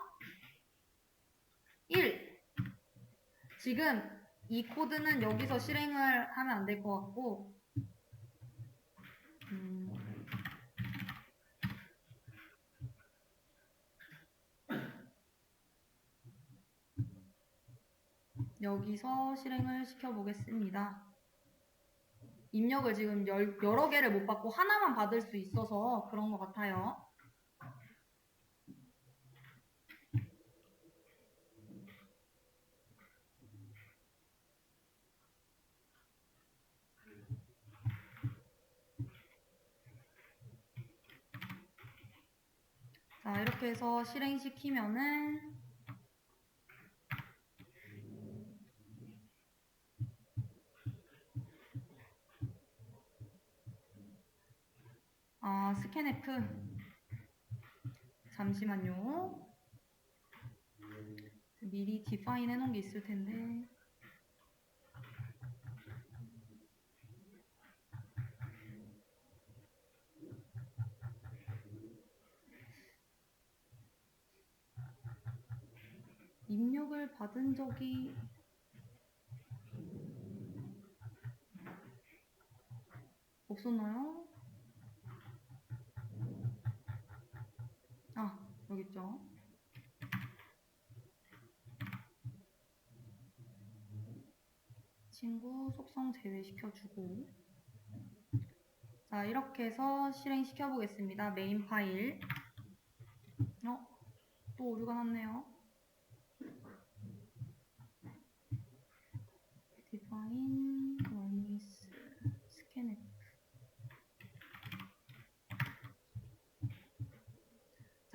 1. 지금 이 코드는 여기서 실행을 하면 안 될 것 같고 여기서 실행을 시켜보겠습니다. 입력을 지금 여러 개를 못 받고 하나만 받을 수 있어서 그런 것 같아요. 자, 이렇게 해서 실행시키면은 스캔F 잠시만요. 미리 디파인 해놓은 게 있을 텐데. 입력을 받은 적이 없었나요? 여기 있죠. 친구 속성 제외시켜주고. 자, 이렇게 해서 실행시켜 보겠습니다. 메인 파일. 또 오류가 났네요. define warnings scanf.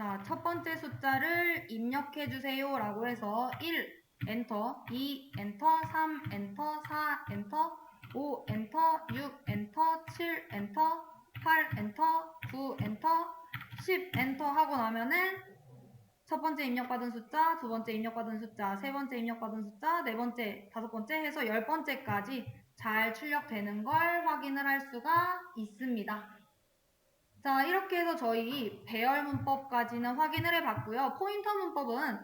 자, 첫 번째 숫자를 입력해 주세요 라고 해서 1 엔터, 2 엔터, 3 엔터, 4 엔터, 5 엔터, 6 엔터, 7 엔터, 8 엔터, 9 엔터, 10 엔터 하고 나면은 첫 번째 입력받은 숫자, 두 번째 입력받은 숫자, 세 번째 입력받은 숫자, 네 번째, 다섯 번째 해서 10번째까지 잘 출력되는 걸 확인을 할 수가 있습니다. 자, 이렇게 해서 저희 배열 문법까지는 확인을 해봤고요. 포인터 문법은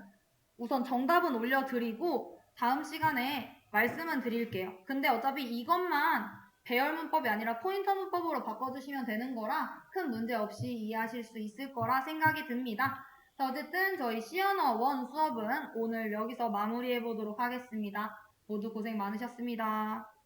우선 정답은 올려드리고 다음 시간에 말씀은 드릴게요. 근데 어차피 이것만 배열 문법이 아니라 포인터 문법으로 바꿔주시면 되는 거라 큰 문제 없이 이해하실 수 있을 거라 생각이 듭니다. 자, 어쨌든 저희 C 언어 1 수업은 오늘 여기서 마무리해 보도록 하겠습니다. 모두 고생 많으셨습니다.